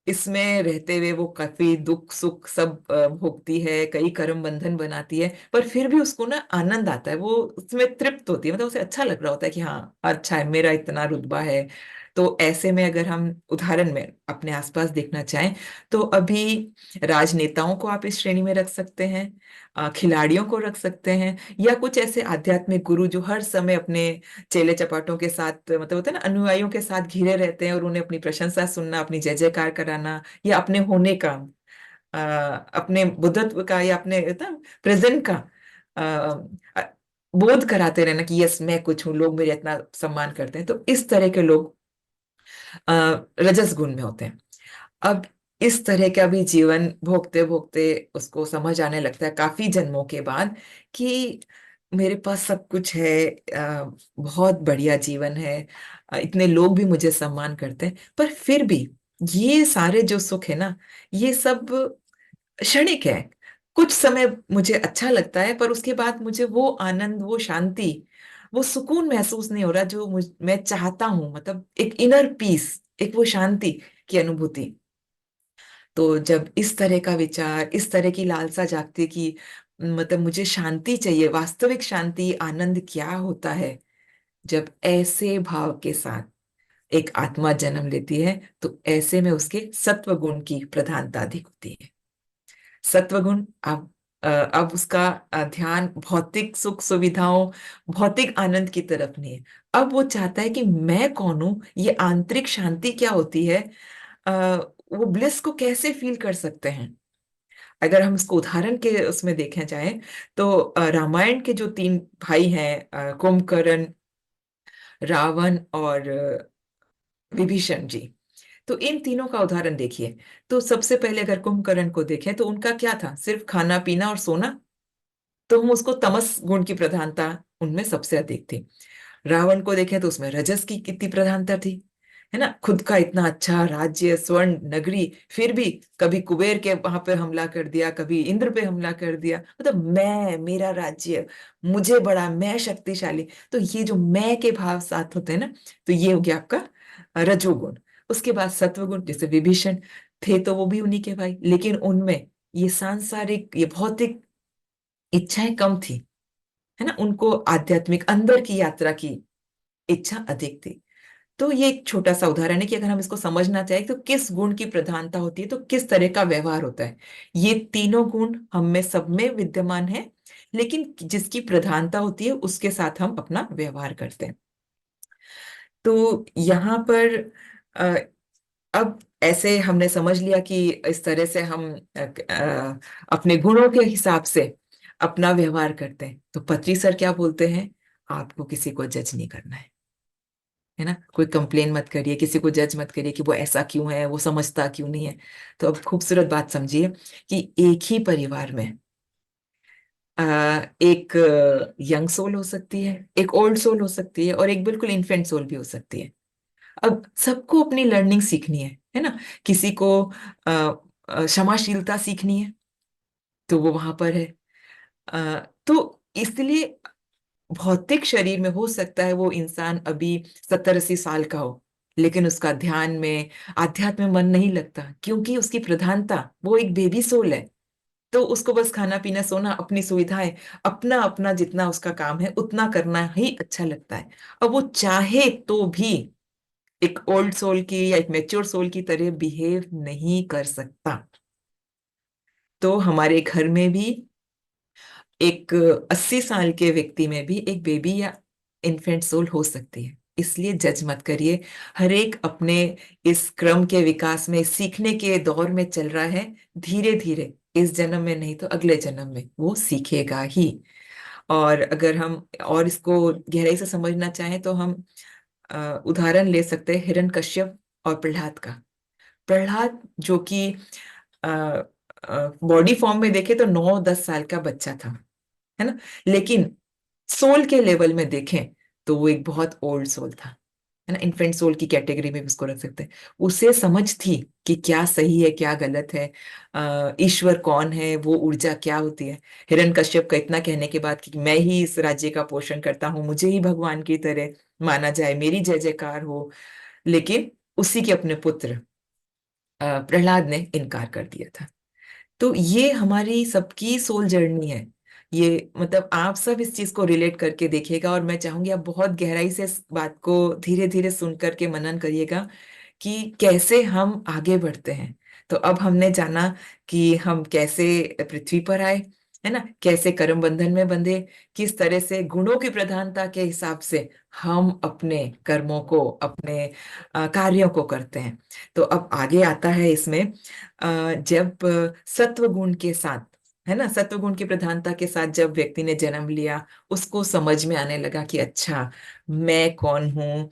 इसमें रहते हुए वो काफी दुख सुख सब भोगती है, कई कर्म बंधन बनाती है, पर फिर भी उसको ना आनंद आता है, वो उसमें तृप्त होती है, मतलब उसे अच्छा लग रहा होता है कि हाँ अच्छा है, मेरा इतना रुतबा है। तो ऐसे में अगर हम उदाहरण में अपने आसपास देखना चाहें, तो अभी राजनेताओं को आप इस श्रेणी में रख सकते हैं, खिलाड़ियों को रख सकते हैं, या कुछ ऐसे आध्यात्मिक गुरु जो हर समय अपने चेले चपाटों के साथ, मतलब होता है ना, अनुयायियों के साथ घिरे रहते हैं, और उन्हें अपनी प्रशंसा सुनना, अपनी जय जयकार कराना, या अपने होने का, अपने बुद्धत्व का, या अपने प्रेजेंट का अ, बोध कराते रहना कि यस मैं कुछ हूँ, लोग मेरे इतना सम्मान करते हैं। तो इस तरह के लोग रजस गुण में होते हैं। अब इस तरह का भी जीवन भोगते भोगते उसको समझ आने लगता है काफी जन्मों के बाद कि मेरे पास सब कुछ है, बहुत बढ़िया जीवन है, इतने लोग भी मुझे सम्मान करते हैं, पर फिर भी ये सारे जो सुख है ना, ये सब क्षणिक है। कुछ समय मुझे अच्छा लगता है, पर उसके बाद मुझे वो आनंद, वो शांति, वो सुकून महसूस नहीं हो रहा जो मैं चाहता हूं, मतलब एक इनर पीस, एक वो शांति की अनुभूति। तो जब इस तरह का विचार, इस तरह की लालसा जागती है कि मतलब मुझे शांति चाहिए, वास्तविक शांति, आनंद क्या होता है, जब ऐसे भाव के साथ एक आत्मा जन्म लेती है, तो ऐसे में उसके सत्व गुण की प्रधानता अधिक होती है। सत्वगुण अब उसका ध्यान भौतिक सुख सुविधाओं, भौतिक आनंद की तरफ नहीं है। अब वो चाहता है कि मैं कौन हूं, ये आंतरिक शांति क्या होती है, अ, वो ब्लिस को कैसे फील कर सकते हैं। अगर हम इसको उदाहरण के उसमें देखें जाए, तो रामायण के जो 3 भाई हैं, कुंभकर्ण, रावण और विभीषण जी, तो इन तीनों का उदाहरण देखिए। तो सबसे पहले अगर कुंभकर्ण को देखें, तो उनका क्या था? सिर्फ खाना पीना और सोना। तो हम उसको तमस गुण की प्रधानता उनमें सबसे अधिक थी। रावण को देखें तो उसमें रजस की कितनी प्रधानता थी, है ना। खुद का इतना अच्छा राज्य, स्वर्ण नगरी, फिर भी कभी कुबेर के वहां पे हमला कर दिया, कभी इंद्र पे हमला कर दिया। मतलब मैं, मेरा राज्य, मुझे बड़ा, मैं शक्तिशाली। तो ये जो मैं के भाव साथ होते हैं ना, तो ये हो गया आपका रजोगुण। उसके बाद सत्वगुण, जैसे विभीषण थे तो वो भी उन्हीं के भाई, लेकिन उनमें ये सांसारिक, ये भौतिक इच्छाएं कम थी, है ना। उनको आध्यात्मिक अंदर की यात्रा की इच्छा अधिक थी। तो ये एक छोटा सा उदाहरण है कि अगर हम इसको समझना चाहें तो किस गुण की प्रधानता होती है, तो किस तरह का व्यवहार होता है। ये तीनों गुण हम में, सब में विद्यमान है, लेकिन जिसकी प्रधानता होती है उसके साथ हम अपना व्यवहार करते हैं। तो यहाँ पर अ, अब ऐसे हमने समझ लिया कि इस तरह से हम अपने गुणों के हिसाब से अपना व्यवहार करते हैं। तो पत्री सर क्या बोलते हैं, आपको किसी को जज नहीं करना है ना। कोई कंप्लेन मत करिए, किसी को जज मत करिए कि वो ऐसा क्यों है, वो समझता क्यों नहीं है। तो अब खूबसूरत बात समझिए कि एक ही परिवार में आ, एक यंग सोल हो सकती है, एक ओल्ड सोल हो सकती है, और एक बिल्कुल इन्फेंट सोल भी हो सकती है। अब सबको अपनी लर्निंग सीखनी है ना। किसी को क्षमाशीलता सीखनी है, तो वो वहां पर है। तो इसलिए भौतिक शरीर में हो सकता है वो इंसान अभी 70-80 साल का हो, लेकिन उसका ध्यान में, आध्यात्म में मन नहीं लगता, क्योंकि उसकी प्रधानता, वो एक बेबी सोल है। तो उसको बस खाना पीना सोना, अपनी सुविधाएं, अपना अपना जितना उसका काम है उतना करना ही अच्छा लगता है। अब वो चाहे तो भी एक ओल्ड सोल की या एक मेच्योर सोल की तरह बिहेव नहीं कर सकता। तो हमारे घर में भी एक 80 साल के व्यक्ति में भी एक बेबी या इन्फेंट सोल हो सकती है। इसलिए जज मत करिए। हर एक अपने इस क्रम के विकास में, सीखने के दौर में चल रहा है। धीरे धीरे, इस जन्म में नहीं तो अगले जन्म में वो सीखेगा ही। और अगर हम और इसको गहराई से समझना चाहें तो हम उदाहरण ले सकते हैं हिरण्यकश्यप और प्रहलाद का। प्रहलाद जो कि बॉडी फॉर्म में देखे तो 9-10 साल का बच्चा था, है ना। लेकिन सोल के लेवल में देखें तो वो एक बहुत ओल्ड सोल था, है ना। इन्फेंट सोल की कैटेगरी में भी उसको रख सकते हैं। उसे समझ थी कि क्या सही है, क्या गलत है, ईश्वर कौन है, वो ऊर्जा क्या होती है। हिरण्यकश्यप का इतना कहने के बाद कि मैं ही इस राज्य का पोषण करता हूँ, मुझे ही भगवान की तरह माना जाए, मेरी जय जयकार हो, लेकिन उसी के अपने पुत्र प्रहलाद ने इनकार कर दिया था। तो ये हमारी सबकी सोल जर्नी है। ये मतलब आप सब इस चीज को रिलेट करके देखिएगा, और मैं चाहूंगी आप बहुत गहराई से इस बात को धीरे धीरे सुन करके मनन करिएगा कि कैसे हम आगे बढ़ते हैं। तो अब हमने जाना कि हम कैसे पृथ्वी पर आए, है ना, कैसे कर्म बंधन में बंधे, किस तरह से गुणों की प्रधानता के हिसाब से हम अपने कर्मों को, अपने कार्यों को करते हैं। तो अब आगे आता है इसमें जब सत्व गुण के साथ, है ना, सत्व गुण की प्रधानता के साथ जब व्यक्ति ने जन्म लिया, उसको समझ में आने लगा कि अच्छा, मैं कौन हूँ,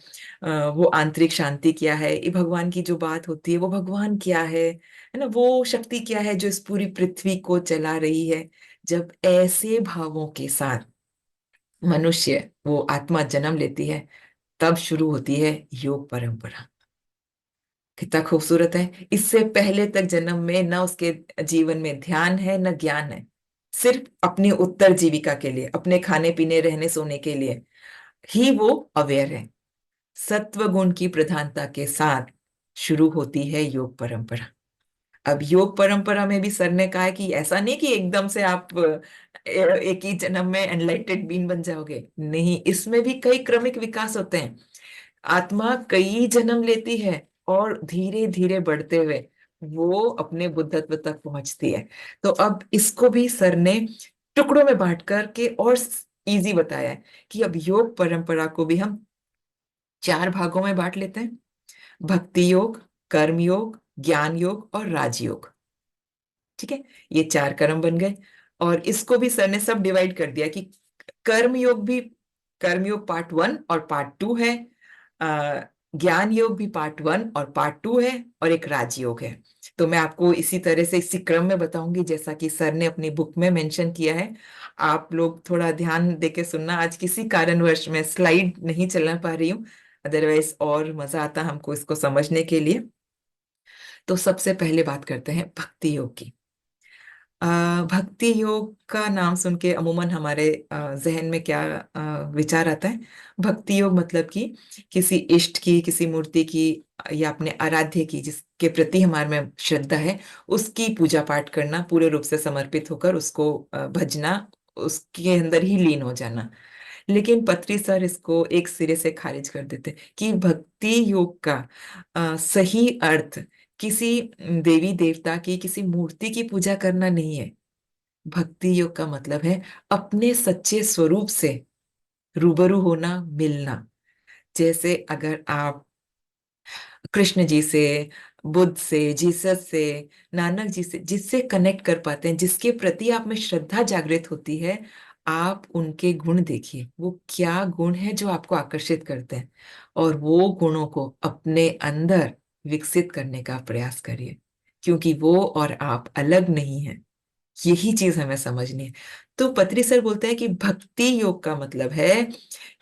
वो आंतरिक शांति क्या है, ये भगवान की जो बात होती है वो भगवान क्या है ना, वो शक्ति क्या है जो इस पूरी पृथ्वी को चला रही है। जब ऐसे भावों के साथ मनुष्य, वो आत्मा जन्म लेती है, तब शुरू होती है योग परंपरा। कितना खूबसूरत है। इससे पहले तक जन्म में न उसके जीवन में ध्यान है न ज्ञान है, सिर्फ अपनी उत्तर जीविका के लिए, अपने खाने पीने रहने सोने के लिए ही वो अवेयर है। सत्व गुण की प्रधानता के साथ शुरू होती है योग परंपरा। अब योग परंपरा में भी सर ने कहा है कि ऐसा नहीं कि एकदम से आप एक ही जन्म में एनलाइटेड बीन बन जाओगे, नहीं, इसमें भी कई क्रमिक विकास होते हैं। आत्मा कई जन्म लेती है और धीरे धीरे बढ़ते हुए वो अपने बुद्धत्व तक पहुंचती है। तो अब इसको भी सर ने टुकड़ों में बांट कर के और इजी बताया है कि अब योग परंपरा को भी हम 4 भागों में बांट लेते हैं: भक्ति योग, कर्म योग, ज्ञान योग और राजयोग। ठीक है, ये 4 कर्म बन गए। और इसको भी सर ने सब डिवाइड कर दिया कि कर्म योग भी, कर्म योग पार्ट 1 और पार्ट 2 है, ज्ञान योग भी पार्ट 1 और पार्ट 2 है, और एक राजयोग है। तो मैं आपको इसी तरह से इसी क्रम में बताऊंगी जैसा कि सर ने अपनी बुक में मेंशन किया है। आप लोग थोड़ा ध्यान देके सुनना, आज किसी कारणवश मैं स्लाइड नहीं चला पा रही हूँ, अदरवाइज और मजा आता हमको इसको समझने के लिए। तो सबसे पहले बात करते हैं भक्ति योग की। भक्ति योग का नाम सुन के अमूमन हमारे जहन में क्या विचार आता है? भक्ति योग मतलब कि किसी इष्ट की, किसी मूर्ति की या अपने आराध्य की जिसके प्रति हमारे में श्रद्धा है, उसकी पूजा पाठ करना, पूरे रूप से समर्पित होकर उसको भजना, उसके अंदर ही लीन हो जाना। लेकिन पत्री सर इसको एक सिरे से खारिज कर देते कि भक्ति योग का सही अर्थ किसी देवी देवता की, किसी मूर्ति की पूजा करना नहीं है। भक्ति योग का मतलब है अपने सच्चे स्वरूप से रूबरू होना, मिलना। जैसे अगर आप कृष्ण जी से, बुद्ध से, जीसस से, नानक जी से जिससे कनेक्ट कर पाते हैं, जिसके प्रति आप में श्रद्धा जागृत होती है, आप उनके गुण देखिए, वो क्या गुण है जो आपको आकर्षित करते हैं, और वो गुणों को अपने अंदर विकसित करने का प्रयास करिए, क्योंकि वो और आप अलग नहीं हैं। यही चीज हमें समझनी है। तो पत्री सर बोलते हैं कि भक्ति योग का मतलब है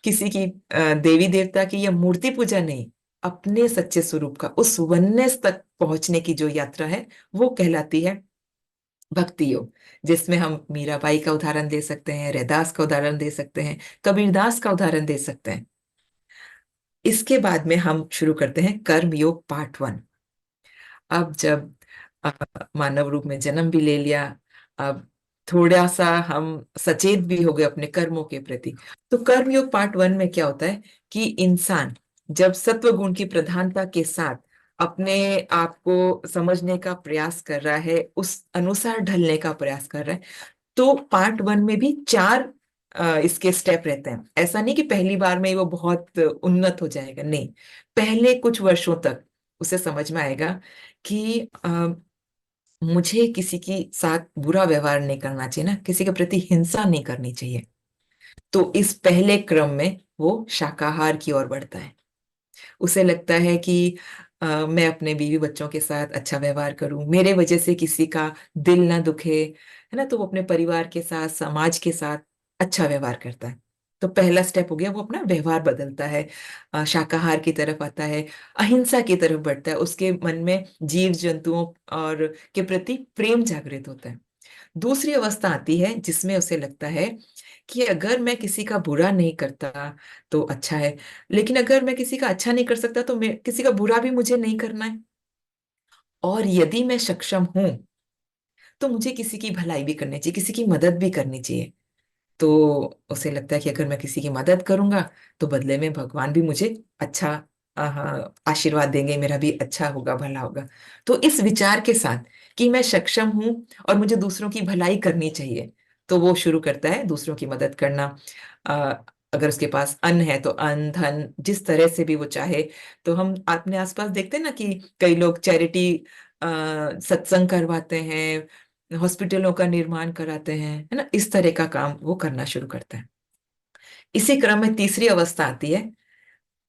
किसी की देवी देवता की या मूर्ति पूजा नहीं, अपने सच्चे स्वरूप का, उस वननेस तक पहुंचने की जो यात्रा है, वो कहलाती है भक्ति योग। जिसमें हम मीराबाई का उदाहरण दे सकते हैं, रैदास का उदाहरण दे सकते हैं, कबीरदास का उदाहरण दे सकते हैं। इसके बाद में हम शुरू करते हैं कर्म योग पार्ट 1। अब जब अ, मानव रूप में जन्म भी ले लिया, अब थोड़ा सा हम सचेत भी हो गए अपने कर्मों के प्रति। तो कर्मयोग पार्ट 1 में क्या होता है कि इंसान जब सत्व गुण की प्रधानता के साथ अपने आप को समझने का प्रयास कर रहा है, उस अनुसार ढलने का प्रयास कर रहा है, तो पार्ट 1 में भी 4 इसके स्टेप रहते हैं। ऐसा नहीं कि पहली बार में ही वो बहुत उन्नत हो जाएगा, नहीं। पहले कुछ वर्षों तक उसे समझ में आएगा कि मुझे किसी के साथ बुरा व्यवहार नहीं करना चाहिए ना, किसी के प्रति हिंसा नहीं करनी चाहिए। तो इस पहले क्रम में वो शाकाहार की ओर बढ़ता है। उसे लगता है कि मैं अपने बीवी बच्चों के साथ अच्छा व्यवहार करूं, मेरे वजह से किसी का दिल ना दुखे, है ना। तो वो अपने परिवार के साथ, समाज के साथ अच्छा व्यवहार करता है। तो पहला स्टेप हो गया, वो अपना व्यवहार बदलता है, शाकाहार की तरफ आता है, अहिंसा की तरफ बढ़ता है, उसके मन में जीव जंतुओं और के प्रति प्रेम जागृत होता है। दूसरी अवस्था आती है जिसमें उसे लगता है कि अगर मैं किसी का बुरा नहीं करता तो अच्छा है, लेकिन अगर मैं किसी का अच्छा नहीं कर सकता तो मैं किसी का बुरा भी मुझे नहीं करना है, और यदि मैं सक्षम हूं तो मुझे किसी की भलाई भी करनी चाहिए, किसी की मदद भी करनी चाहिए। तो उसे लगता है कि अगर मैं किसी की मदद करूंगा तो बदले में भगवान भी मुझे अच्छा आशीर्वाद देंगे, मेरा भी अच्छा होगा, भला होगा। तो इस विचार के साथ कि मैं सक्षम हूं और मुझे दूसरों की भलाई करनी चाहिए, तो वो शुरू करता है दूसरों की मदद करना। अगर उसके पास अन्न है तो अन्न, धन, जिस तरह से भी वो चाहे। तो हम अपने आसपास देखते हैं ना कि कई लोग चैरिटी सत्संग करवाते हैं, हॉस्पिटलों का निर्माण कराते हैं, है ना। इस तरह का काम वो करना शुरू करता है। इसी क्रम में तीसरी अवस्था आती है।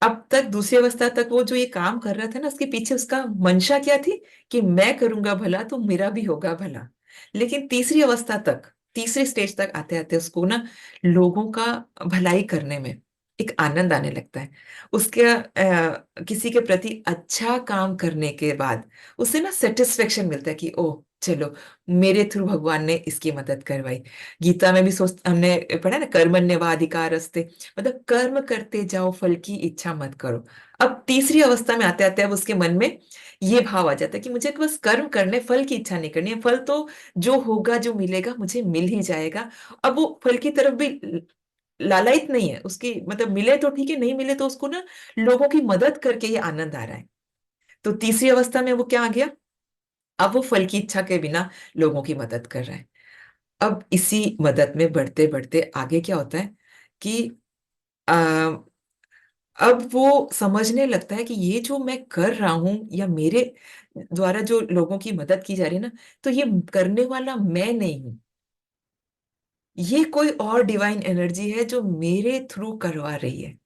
अब तक दूसरी अवस्था तक वो जो ये काम कर रहा था ना, उसके पीछे उसका मंशा क्या थी कि मैं करूंगा भला तो मेरा भी होगा भला। लेकिन तीसरी अवस्था तक, तीसरी स्टेज तक आते आते उसको ना लोगों का भलाई करने में एक आनंद आने लगता है। उसके किसी के प्रति अच्छा काम करने के बाद उसे ना सेटिस्फेक्शन मिलता है कि ओह चलो, मेरे थ्रू भगवान ने इसकी मदद करवाई। गीता में भी सोच हमने पढ़ा ना, कर्मण्येवाधिकारस्ते, मतलब कर्म करते जाओ, फल की इच्छा मत करो। अब तीसरी अवस्था में आते आते अब उसके मन में ये भाव आ जाता है कि मुझे बस कर्म करने, फल की इच्छा नहीं करनी है, फल तो जो होगा, जो मिलेगा मुझे मिल ही जाएगा। अब वो फल की तरफ भी लालायित नहीं है उसकी, मतलब मिले तो ठीक है, नहीं मिले तो उसको ना लोगों की मदद करके ये आनंद आ रहा है। तो तीसरी अवस्था में वो क्या आ गया, अब वो फल की इच्छा के बिना लोगों की मदद कर रहा है। अब इसी मदद में बढ़ते बढ़ते आगे क्या होता है कि अब वो समझने लगता है कि ये जो मैं कर रहा हूं या मेरे द्वारा जो लोगों की मदद की जा रही है ना, तो ये करने वाला मैं नहीं हूं, ये कोई और डिवाइन एनर्जी है जो मेरे थ्रू करवा रही है।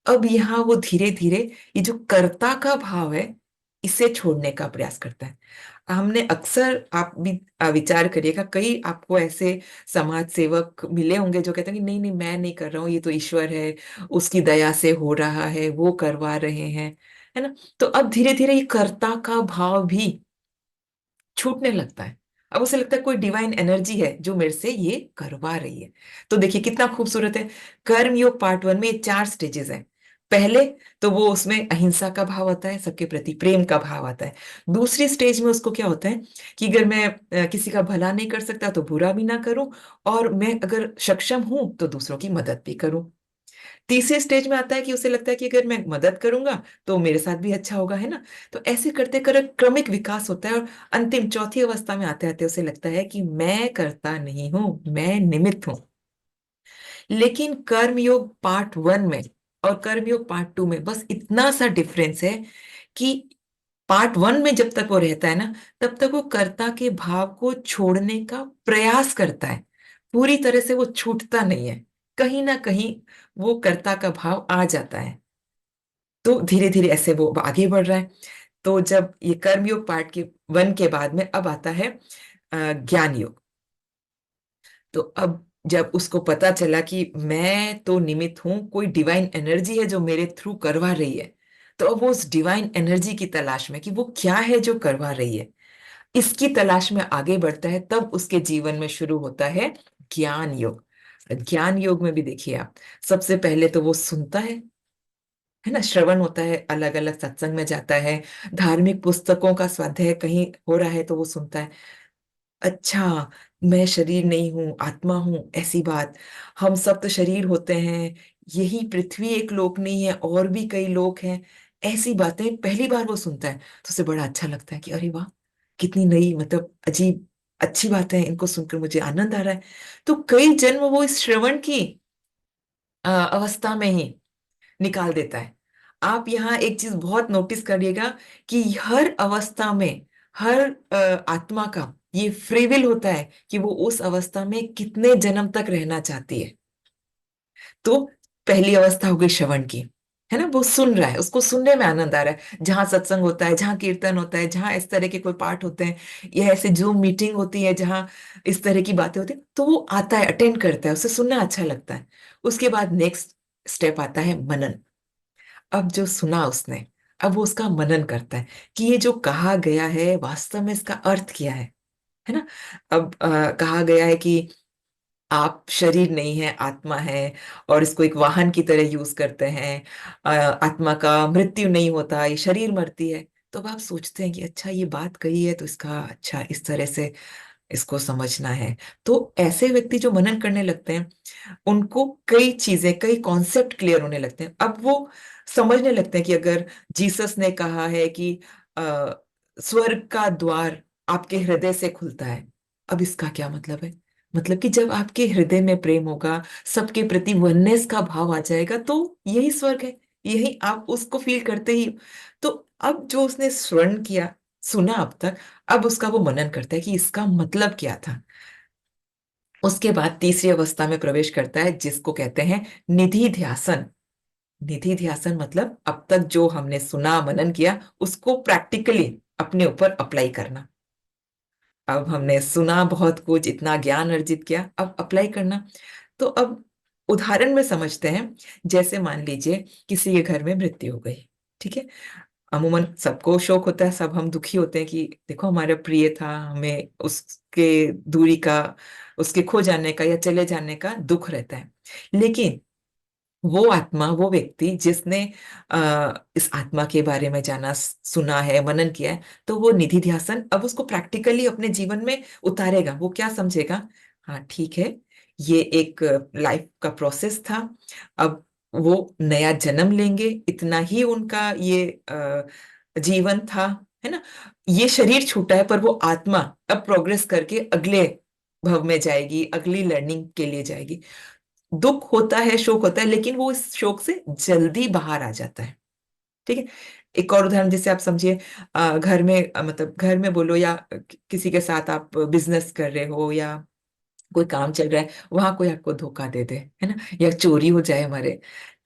अब यहाँ वो धीरे धीरे ये जो कर्ता का भाव है, इसे छोड़ने का प्रयास करता है। हमने अक्सर, आप भी विचार करिएगा, कई आपको ऐसे समाज सेवक मिले होंगे जो कहते हैं कि नहीं नहीं मैं नहीं कर रहा हूँ, ये तो ईश्वर है, उसकी दया से हो रहा है, वो करवा रहे हैं, है ना। तो अब धीरे धीरे ये कर्ता का भाव भी छूटने लगता है। अब उसे लगता है कोई डिवाइन एनर्जी है जो मेरे से ये करवा रही है। तो देखिए कितना खूबसूरत है। कर्म योग पार्ट 1 में ये 4 स्टेजेस हैं। पहले तो वो उसमें अहिंसा का भाव आता है, सबके प्रति प्रेम का भाव आता है। दूसरी स्टेज में उसको क्या होता है कि अगर मैं किसी का भला नहीं कर सकता तो बुरा भी ना करूं, और मैं अगर सक्षम हूं तो दूसरों की मदद भी करूं। तीसरे स्टेज में आता है कि उसे लगता है कि अगर मैं मदद करूंगा तो मेरे साथ भी अच्छा होगा, है ना। तो ऐसे करते कर क्रमिक विकास होता है, और अंतिम चौथी अवस्था में आते आते उसे लगता है कि मैं करता नहीं हूं, मैं निमित्त हूं। लेकिन कर्मयोग पार्ट 1 में और कर्मयोग पार्ट 2 में बस इतना सा डिफरेंस है कि पार्ट 1 में जब तक वो रहता है ना, तब तक वो कर्ता के भाव को छोड़ने का प्रयास करता है। पूरी तरह से वो छूटता नहीं है, कहीं ना कहीं वो कर्ता का भाव आ जाता है। तो धीरे धीरे ऐसे वो आगे बढ़ रहा है। तो जब ये कर्मयोग पार्ट के 1 के बाद में अब आता है ज्ञान योग। तो अब जब उसको पता चला कि मैं तो निमित्त हूं, कोई डिवाइन एनर्जी है जो मेरे थ्रू करवा रही है, तो अब वो उस डिवाइन एनर्जी की तलाश में कि वो क्या है जो करवा रही है, इसकी तलाश में आगे बढ़ता है। तब उसके जीवन में शुरू होता है ज्ञान योग। ज्ञान योग में भी देखिए आप, सबसे पहले तो वो सुनता है ना, श्रवण होता है, अलग अलग सत्संग में जाता है, धार्मिक पुस्तकों का स्वाध्याय कहीं हो रहा है तो वो सुनता है। अच्छा, मैं शरीर नहीं हूं, आत्मा हूं, ऐसी बात, हम सब तो शरीर होते हैं, यही पृथ्वी एक लोक नहीं है, और भी कई लोक हैं, ऐसी बातें पहली बार वो सुनता है। तो उसे बड़ा अच्छा लगता है कि अरे वाह, कितनी नई, मतलब अजीब अच्छी बातें हैं, इनको सुनकर मुझे आनंद आ रहा है। तो कई जन्म वो इस श्रवण की अवस्था में ही निकाल देता है। आप यहाँ एक चीज बहुत नोटिस करिएगा कि हर अवस्था में हर आत्मा का ये फ्री विल होता है कि वो उस अवस्था में कितने जन्म तक रहना चाहती है। तो पहली अवस्था हो गई श्रवण की, है ना, वो सुन रहा है, उसको सुनने में आनंद आ रहा है, जहां सत्संग होता है, जहां कीर्तन होता है, जहां इस तरह के कोई पाठ होते हैं, या ऐसे जूम मीटिंग होती है जहां इस तरह की बातें होती है, तो वो आता है, अटेंड करता है, उसे सुनना अच्छा लगता है। उसके बाद नेक्स्ट स्टेप आता है मनन। अब जो सुना उसने, अब वो उसका मनन करता है कि ये जो कहा गया है वास्तव में इसका अर्थ क्या है ना। अब कहा गया है कि आप शरीर नहीं है, आत्मा है, और इसको एक वाहन की तरह यूज करते हैं। आत्मा का मृत्यु नहीं होता, ये शरीर मरती है। तो अब आप सोचते हैं कि अच्छा ये बात कही है तो इसका अच्छा इस तरह से इसको समझना है। तो ऐसे व्यक्ति जो मनन करने लगते हैं, उनको कई चीजें, कई कॉन्सेप्ट क्लियर होने लगते हैं। अब वो समझने लगते हैं कि अगर जीसस ने कहा है कि आ, स्वर्ग का द्वार आपके हृदय से खुलता है, अब इसका क्या मतलब है। मतलब कि जब आपके हृदय में प्रेम होगा, सबके प्रति वननेस का भाव आ जाएगा, तो यही स्वर्ग है, यही आप उसको फील करते ही। तो अब जो उसने श्रवण किया, सुना अब तक, अब उसका वो मनन करता है कि इसका मतलब क्या था। उसके बाद तीसरी अवस्था में प्रवेश करता है जिसको कहते हैं निधि ध्यासन। निधि ध्यासन मतलब अब तक जो हमने सुना मनन किया उसको प्रैक्टिकली अपने ऊपर अप्लाई करना। अब हमने सुना बहुत कुछ, इतना ज्ञान अर्जित किया, अब अप्लाई करना। तो अब उदाहरण में समझते हैं। जैसे मान लीजिए किसी के घर में मृत्यु हो गई, ठीक है। अमूमन सबको शोक होता है, सब हम दुखी होते हैं कि देखो हमारा प्रिय था, हमें उसके दूरी का, उसके खो जाने का या चले जाने का दुख रहता है। लेकिन वो आत्मा, वो व्यक्ति जिसने इस आत्मा के बारे में जाना, सुना है, मनन किया है, तो वो निधि ध्यासन अब उसको प्रैक्टिकली अपने जीवन में उतारेगा। वो क्या समझेगा, हाँ ठीक है, ये एक लाइफ का प्रोसेस था, अब वो नया जन्म लेंगे, इतना ही उनका ये जीवन था, है ना। ये शरीर छूटा है पर वो आत्मा अब प्रोग्रेस करके अगले भव में जाएगी, अगली लर्निंग के लिए जाएगी। दुख होता है, शोक होता है, लेकिन वो इस शोक से जल्दी बाहर आ जाता है, ठीक है। एक और उदाहरण जैसे आप समझिए, घर में मतलब घर में बोलो, या किसी के साथ आप बिजनेस कर रहे हो, या कोई काम चल रहा है, वहां कोई आपको धोखा दे दे, है ना, या चोरी हो जाए हमारे,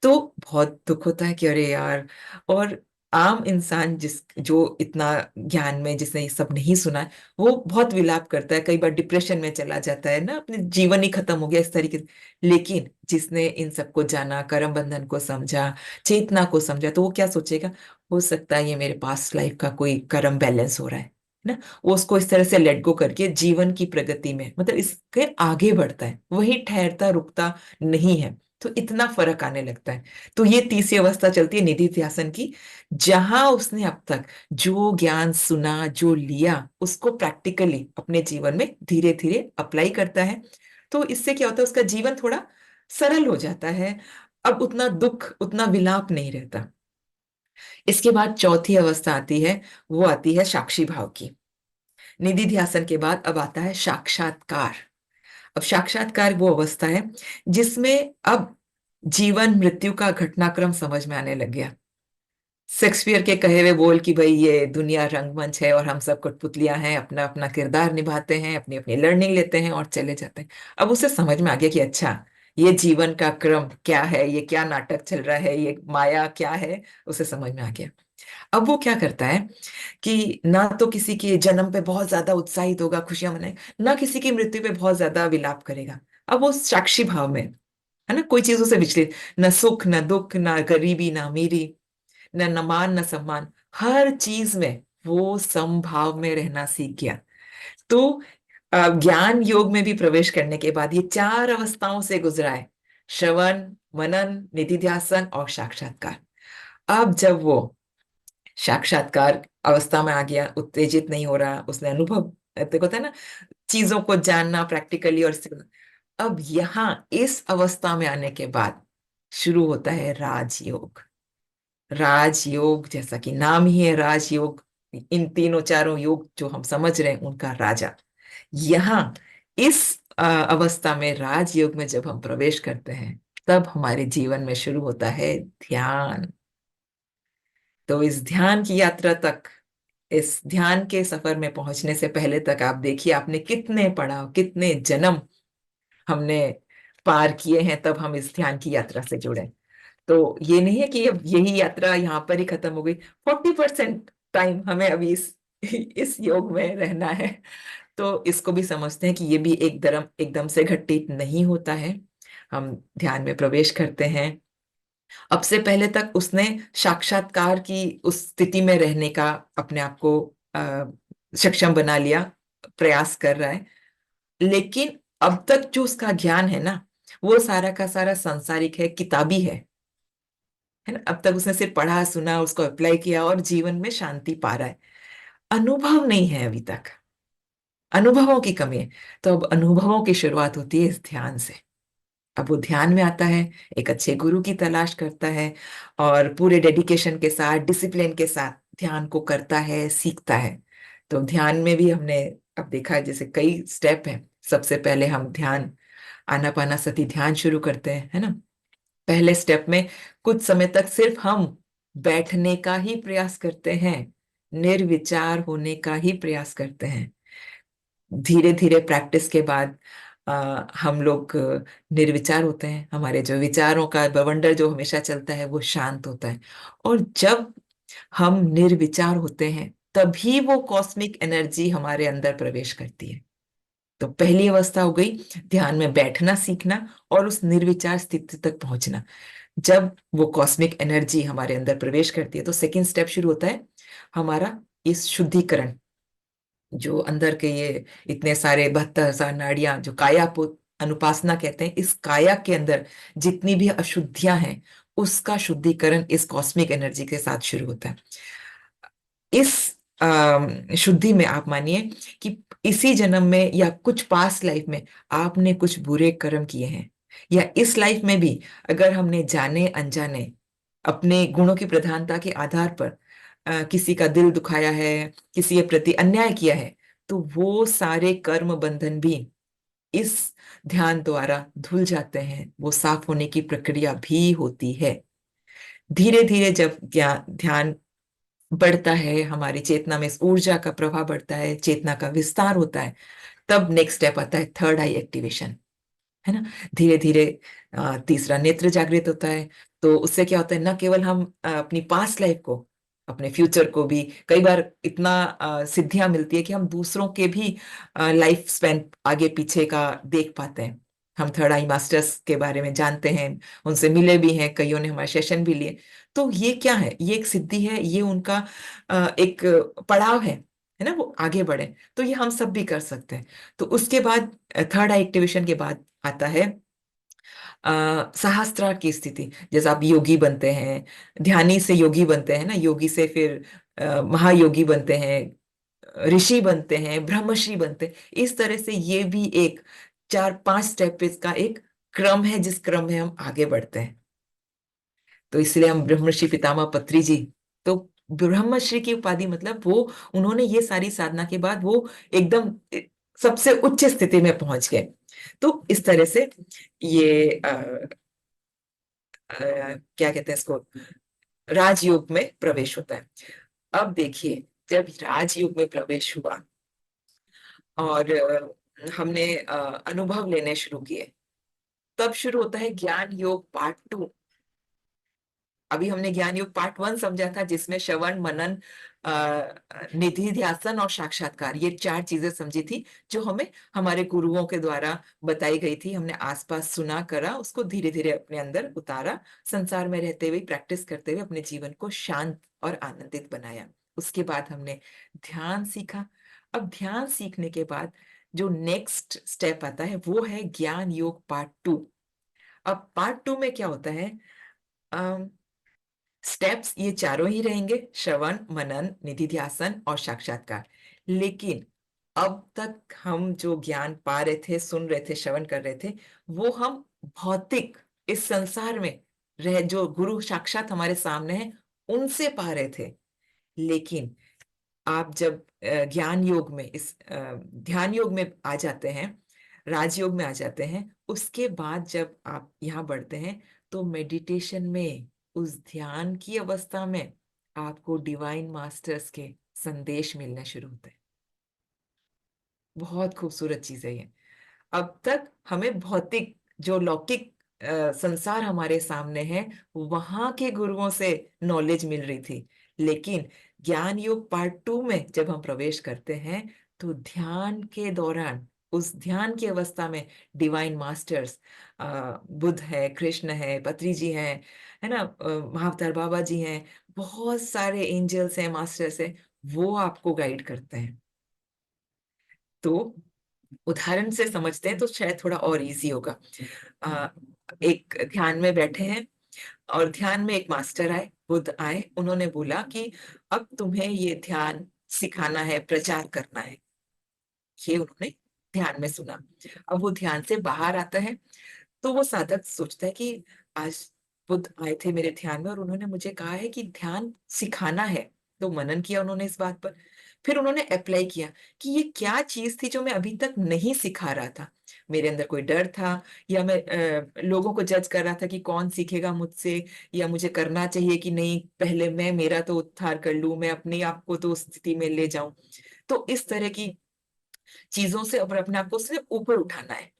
तो बहुत दुख होता है कि अरे यार। और आम इंसान जो इतना ज्ञान में, जिसने ये सब नहीं सुना है, वो बहुत विलाप करता है, कई बार डिप्रेशन में चला जाता है ना, अपने जीवन ही खत्म हो गया इस तरीके से। लेकिन जिसने इन सबको जाना, कर्म बंधन को समझा, चेतना को समझा, तो वो क्या सोचेगा, हो सकता है ये मेरे पास्ट लाइफ का कोई कर्म बैलेंस हो रहा है ना। वो उसको इस तरह से लेट गो करके जीवन की प्रगति में, मतलब इसके आगे बढ़ता है, वही ठहरता रुकता नहीं है। तो इतना फर्क आने लगता है। तो ये तीसरी अवस्था चलती है निधि ध्यासन की, जहां उसने अब तक जो ज्ञान सुना, जो लिया, उसको प्रैक्टिकली अपने जीवन में धीरे धीरे अप्लाई करता है। तो इससे क्या होता है, उसका जीवन थोड़ा सरल हो जाता है। अब उतना दुख, उतना विलाप नहीं रहता। इसके बाद चौथी अवस्था आती है, वो आती है साक्षी भाव की। निधि ध्यासन के बाद अब आता है साक्षात्कार। अब साक्षात्कार वो अवस्था है जिसमें अब जीवन मृत्यु का घटनाक्रम समझ में आने लग गया। शेक्सपियर के कहे हुए बोल कि भाई ये दुनिया रंगमंच है और हम सब कठपुतलियां हैं, अपना अपना किरदार निभाते हैं, अपनी अपनी लर्निंग लेते हैं और चले जाते हैं। अब उसे समझ में आ गया कि अच्छा, ये जीवन का क्रम क्या है, ये क्या नाटक चल रहा है, ये माया क्या है, उसे समझ में आ गया। अब वो क्या करता है कि ना तो किसी के जन्म पे बहुत ज्यादा उत्साहित होगा, खुशियां मनाएगा, ना किसी की मृत्यु पे बहुत ज्यादा विलाप करेगा। अब वो साक्षी भाव में है ना, कोई चीजों से विचलित, न सुख न दुख, न गरीबी न अमीरी, न मान न सम्मान, हर चीज में वो समभाव में रहना सीख गया। तो ज्ञान योग में भी प्रवेश करने के बाद ये चार अवस्थाओं से गुजरा है, श्रवण, मनन, निधिध्यासन और साक्षात्कार। अब जब वो साक्षात्कार अवस्था में आ गया, उत्तेजित नहीं हो रहा, उसने अनुभव, देखो होता है ना, चीजों को जानना प्रैक्टिकली, और अब यहाँ इस अवस्था में आने के बाद शुरू होता है राजयोग। राजयोग, जैसा कि नाम ही है राजयोग, इन तीनों चारों योग जो हम समझ रहे हैं उनका राजा। यहाँ इस अवस्था में, राजयोग में जब हम प्रवेश करते हैं, तब हमारे जीवन में शुरू होता है ध्यान। तो इस ध्यान की यात्रा तक, इस ध्यान के सफर में पहुंचने से पहले तक आप देखिए आपने कितने पड़ाव, कितने जन्म हमने पार किए हैं, तब हम इस ध्यान की यात्रा से जुड़े। तो ये नहीं है कि अब यही यात्रा यहाँ पर ही खत्म हो गई। 40% टाइम हमें अभी इस योग में रहना है। तो इसको भी समझते हैं कि ये भी एकदम से घटित नहीं होता है। हम ध्यान में प्रवेश करते हैं, अब से पहले तक उसने साक्षात्कार की उस स्थिति में रहने का अपने आप को सक्षम बना लिया, प्रयास कर रहा है। लेकिन अब तक जो उसका ज्ञान है ना, वो सारा का सारा सांसारिक है, किताबी है ना। अब तक उसने सिर्फ पढ़ा सुना, उसको अप्लाई किया और जीवन में शांति पा रहा है। अनुभव नहीं है अभी तक, अनुभवों की कमी है। तो अब अनुभवों की शुरुआत होती है इस ध्यान से। अब वो ध्यान में आता है, एक अच्छे गुरु की तलाश करता है और पूरे डेडिकेशन के साथ, डिसिप्लिन के साथ ध्यान को करता है, सीखता है। तो ध्यान में भी हमने अब देखा है जैसे कई स्टेप हैं। सबसे पहले हम ध्यान, आनापानासती ध्यान शुरू करते हैं, है ना। पहले स्टेप में कुछ समय तक सिर्फ हम बैठने का ही प्रयास करते हैं, निर्विचार होने का ही प्रयास करते हैं। धीरे धीरे प्रैक्टिस के बाद हम लोग निर्विचार होते हैं, हमारे जो विचारों का बवंडर जो हमेशा चलता है वो शांत होता है। और जब हम निर्विचार होते हैं, तभी वो कॉस्मिक एनर्जी हमारे अंदर प्रवेश करती है। तो पहली अवस्था हो गई ध्यान में बैठना सीखना और उस निर्विचार स्थिति तक पहुंचना। जब वो कॉस्मिक एनर्जी हमारे अंदर प्रवेश करती है, तो सेकंड स्टेप शुरू होता है हमारा इस शुद्धिकरण। जो अंदर के ये इतने सारे 72,000 नाड़ियां, जो काया अनुपासना कहते हैं, इस काया के अंदर जितनी भी अशुद्धियां हैं, उसका शुद्धिकरण इस कॉस्मिक एनर्जी के साथ शुरू होता है। इस शुद्धि में आप मानिए कि इसी जन्म में या कुछ पास्ट लाइफ में आपने कुछ बुरे कर्म किए हैं, या इस लाइफ में भी अगर हमने जाने अनजाने अपने गुणों की प्रधानता के आधार पर किसी का दिल दुखाया है, किसी के प्रति अन्याय किया है, तो वो सारे कर्म बंधन भी इस ध्यान द्वारा धुल जाते हैं, वो साफ होने की प्रक्रिया भी होती है। धीरे धीरे जब ध्यान बढ़ता है, हमारी चेतना में इस ऊर्जा का प्रभाव बढ़ता है, चेतना का विस्तार होता है, तब नेक्स्ट स्टेप आता है थर्ड आई एक्टिवेशन, है ना। धीरे धीरे तीसरा नेत्र जागृत होता है। तो उससे क्या होता है, न केवल हम अपनी पास्ट लाइफ को, अपने फ्यूचर को भी। कई बार इतना सिद्धियां मिलती है कि हम दूसरों के भी लाइफ स्पैन आगे पीछे का देख पाते हैं। हम थर्ड आई मास्टर्स के बारे में जानते हैं, उनसे मिले भी हैं, कईयों ने हमारे सेशन भी लिए। तो ये क्या है, ये एक सिद्धि है, ये उनका एक पड़ाव है ना, वो आगे बढ़े। तो ये हम सब भी कर सकते हैं। तो उसके बाद थर्ड आई एक्टिवेशन के बाद आता है सहस्त्रार की स्थिति। जैसे आप योगी बनते हैं, ध्यानी से योगी बनते हैं ना, योगी से फिर महायोगी बनते हैं, ऋषि बनते हैं, ब्रह्मश्री बनते हैं। इस तरह से ये भी एक 4-5 स्टेप का एक क्रम है, जिस क्रम में हम आगे बढ़ते हैं। तो इसलिए हम ब्रह्मश्री पितामह पत्री जी, तो ब्रह्मश्री की उपाधि मतलब वो, उन्होंने ये सारी साधना के बाद वो एकदम सबसे उच्च स्थिति में पहुंच गए। तो इस तरह से ये क्या कहते हैं इसको, राजयोग में प्रवेश होता है। अब देखिए, जब राजयोग में प्रवेश हुआ और हमने अनुभव लेने शुरू किए, तब शुरू होता है ज्ञान योग पार्ट 2। अभी हमने ज्ञान योग पार्ट 1 समझा था, जिसमें श्रवण, मनन, निधि ध्यासन और साक्षात्कार, ये 4 चीजें समझी थी, जो हमें हमारे गुरुओं के द्वारा बताई गई थी। हमने आसपास सुना, करा, उसको धीरे धीरे अपने अंदर उतारा, संसार में रहते हुए प्रैक्टिस करते हुए अपने जीवन को शांत और आनंदित बनाया। उसके बाद हमने ध्यान सीखा। अब ध्यान सीखने के बाद जो नेक्स्ट स्टेप आता है वो है ज्ञान योग पार्ट 2। अब पार्ट 2 में क्या होता है, स्टेप्स ये चारों ही रहेंगे, श्रवण, मनन, निधिध्यासन और साक्षात्कार। लेकिन अब तक हम जो ज्ञान पा रहे थे, सुन रहे थे, श्रवण कर रहे थे, वो हम भौतिक इस संसार में रह, जो गुरु साक्षात हमारे सामने है, उनसे पा रहे थे। लेकिन आप जब ज्ञान योग में, इस ध्यान योग में आ जाते हैं, राजयोग में आ जाते हैं, उसके बाद जब आप यहाँ बढ़ते हैं, तो मेडिटेशन में, उस ध्यान की अवस्था में आपको डिवाइन मास्टर्स के संदेश मिलने शुरू होते हैं। बहुत खूबसूरत चीज है ये। अब तक हमें भौतिक, जो लौकिक संसार हमारे सामने है, वहां के गुरुओं से नॉलेज मिल रही थी। लेकिन ज्ञान योग पार्ट 2 में जब हम प्रवेश करते हैं, तो ध्यान के दौरान, उस ध्यान की अवस्था में डिवाइन मास्टर्स, बुद्ध है, कृष्ण है, पत्री जी हैं, है ना, महाअवतार बाबा जी हैं, बहुत सारे एंजल्स हैं, मास्टर्स हैं, वो आपको गाइड करते हैं। तो उदाहरण से समझते हैं तो शायद थोड़ा और इजी होगा। आ, एक ध्यान में बैठे हैं, और ध्यान में एक मास्टर आए, बुद्ध आए, उन्होंने बोला कि अब तुम्हें ये ध्यान सिखाना है, प्रचार करना है। ये उन्होंने ध्यान में सुना। अब वो ध्यान से बाहर आता है, तो वो साधक सोचता है कि आज बुद्ध आए थे मेरे ध्यान में और उन्होंने मुझे कहा है कि ध्यान सिखाना है। तो मनन किया उन्होंने इस बात पर, फिर उन्होंने अप्लाई किया कि ये क्या चीज थी जो मैं अभी तक नहीं सिखा रहा था। मेरे अंदर कोई डर था, या मैं लोगों को जज कर रहा था कि कौन सीखेगा मुझसे, या मुझे करना चाहिए कि नहीं, पहले मैं मेरा तो उद्धार कर लूं, मैं अपने आप को तो उस स्थिति में ले जाऊं। तो इस तरह की चीजों से अपने आप को सिर्फ ऊपर उठाना है।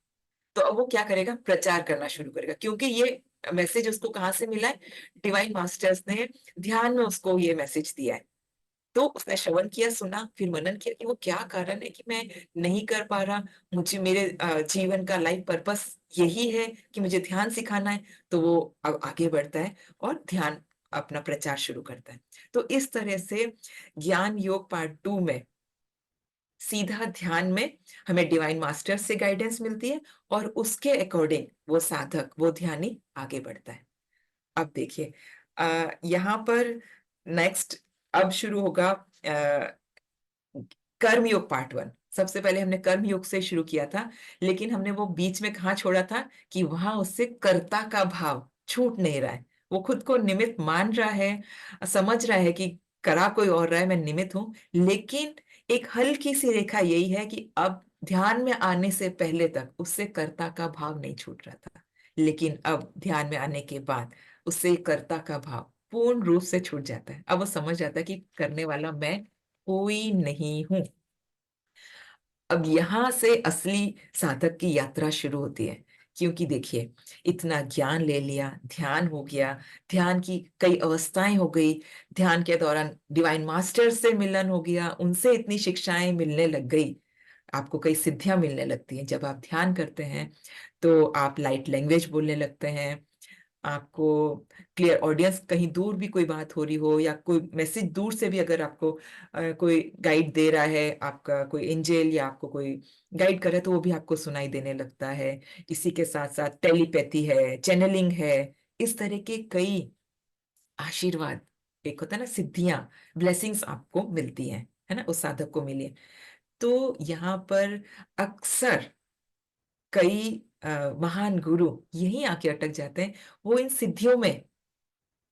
तो अब वो क्या करेगा, प्रचार करना शुरू करेगा, क्योंकि ये मैसेज उसको कहाँ से मिला है, डिवाइन मास्टर्स ने ध्यान में उसको ये मैसेज दिया है। तो उसने श्रवण किया, सुना, फिर मनन किया कि वो क्या कारण है कि मैं नहीं कर पा रहा, मुझे मेरे जीवन का लाइफ पर्पस यही है कि मुझे ध्यान सिखाना है। तो वो अब आगे बढ़ता है और ध्यान अपना प्रचार शुरू करता है। तो इस तरह से ज्ञान योग पार्ट 2 में सीधा ध्यान में हमें डिवाइन मास्टर से गाइडेंस मिलती है, और उसके अकॉर्डिंग वो साधक, वो ध्यानी आगे बढ़ता है। अब देखिए, यहाँ पर नेक्स्ट अब शुरू होगा कर्म योग पार्ट 1। सबसे पहले हमने कर्म योग से शुरू किया था, लेकिन हमने वो बीच में कहाँ छोड़ा था, कि वहां उससे कर्ता का भाव छूट नहीं रहा है। वो खुद को निमित्त मान रहा है, समझ रहा है कि करा कोई और रहा है, मैं निमित्त हूं। लेकिन एक हल्की सी रेखा यही है कि अब ध्यान में आने से पहले तक उससे कर्ता का भाव नहीं छूट रहा था, लेकिन अब ध्यान में आने के बाद उससे कर्ता का भाव पूर्ण रूप से छूट जाता है। अब वो समझ जाता है कि करने वाला मैं कोई नहीं हूं। अब यहां से असली साधक की यात्रा शुरू होती है, क्योंकि देखिए, इतना ज्ञान ले लिया, ध्यान हो गया, ध्यान की कई अवस्थाएं हो गई, ध्यान के दौरान डिवाइन मास्टर से मिलन हो गया, उनसे इतनी शिक्षाएं मिलने लग गई, आपको कई सिद्धियां मिलने लगती हैं। जब आप ध्यान करते हैं तो आप लाइट लैंग्वेज बोलने लगते हैं, आपको क्लियर ऑडियंस, कहीं दूर भी कोई बात हो रही हो या कोई मैसेज दूर से भी अगर आपको कोई गाइड दे रहा है, आपका कोई एंजल या आपको कोई गाइड कर रहा है, तो वो भी आपको सुनाई देने लगता है। इसी के साथ साथ टेलीपैथी है, चैनलिंग है, इस तरह के कई आशीर्वाद, एक होता है ना सिद्धियां, ब्लेसिंग्स आपको मिलती हैं, है ना, उस साधक को मिली है। तो यहाँ पर अक्सर कई महान गुरु यहीं आके अटक जाते हैं, वो इन सिद्धियों में,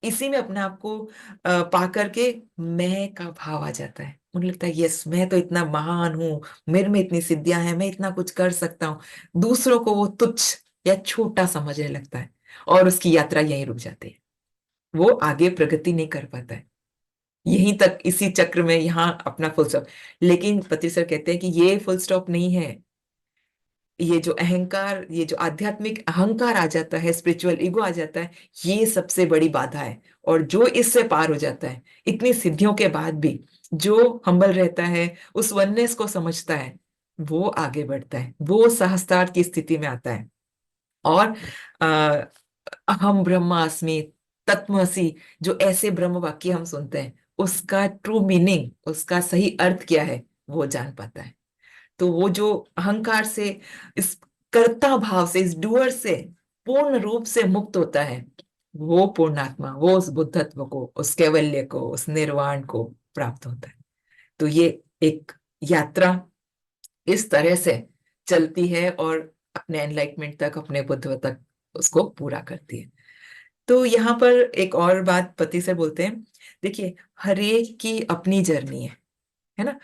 इसी में अपने आप को पा करके मैं का भाव आ जाता है। उन्हें लगता है यस, मैं तो इतना महान हूँ, मेरे में इतनी सिद्धियां हैं, मैं इतना कुछ कर सकता हूँ। दूसरों को वो तुच्छ या छोटा समझने लगता है और उसकी यात्रा यहीं रुक जाती है, वो आगे प्रगति नहीं कर पाता है, यहीं तक, इसी चक्र में, यहाँ अपना फुल स्टॉप। लेकिन पत्री सर कहते हैं कि ये फुल स्टॉप नहीं है, ये जो अहंकार, ये जो आध्यात्मिक अहंकार आ जाता है, स्पिरिचुअल ईगो आ जाता है, ये सबसे बड़ी बाधा है। और जो इससे पार हो जाता है, इतनी सिद्धियों के बाद भी जो हम्बल रहता है, उस वननेस को समझता है, वो आगे बढ़ता है, वो सहस्त्रार्थ की स्थिति में आता है। और आ, अहम ब्रह्मास्मि, तत्वमसि, जो ऐसे ब्रह्म वाक्य हम सुनते हैं, उसका ट्रू मीनिंग, उसका सही अर्थ क्या है, वो जान पाता है। तो वो जो अहंकार से, इस कर्ता भाव से, इस डूअर से पूर्ण रूप से मुक्त होता है, वो पूर्णात्मा, वो उस बुद्धत्व को, उस कैवल्य को, उस निर्वाण को प्राप्त होता है। तो ये एक यात्रा इस तरह से चलती है और अपने एनलाइटमेंट तक, अपने बुद्धत्व तक उसको पूरा करती है। तो यहाँ पर एक और बात पति से बोलते हैं, देखिए, हरेक की अपनी जर्नी है ना।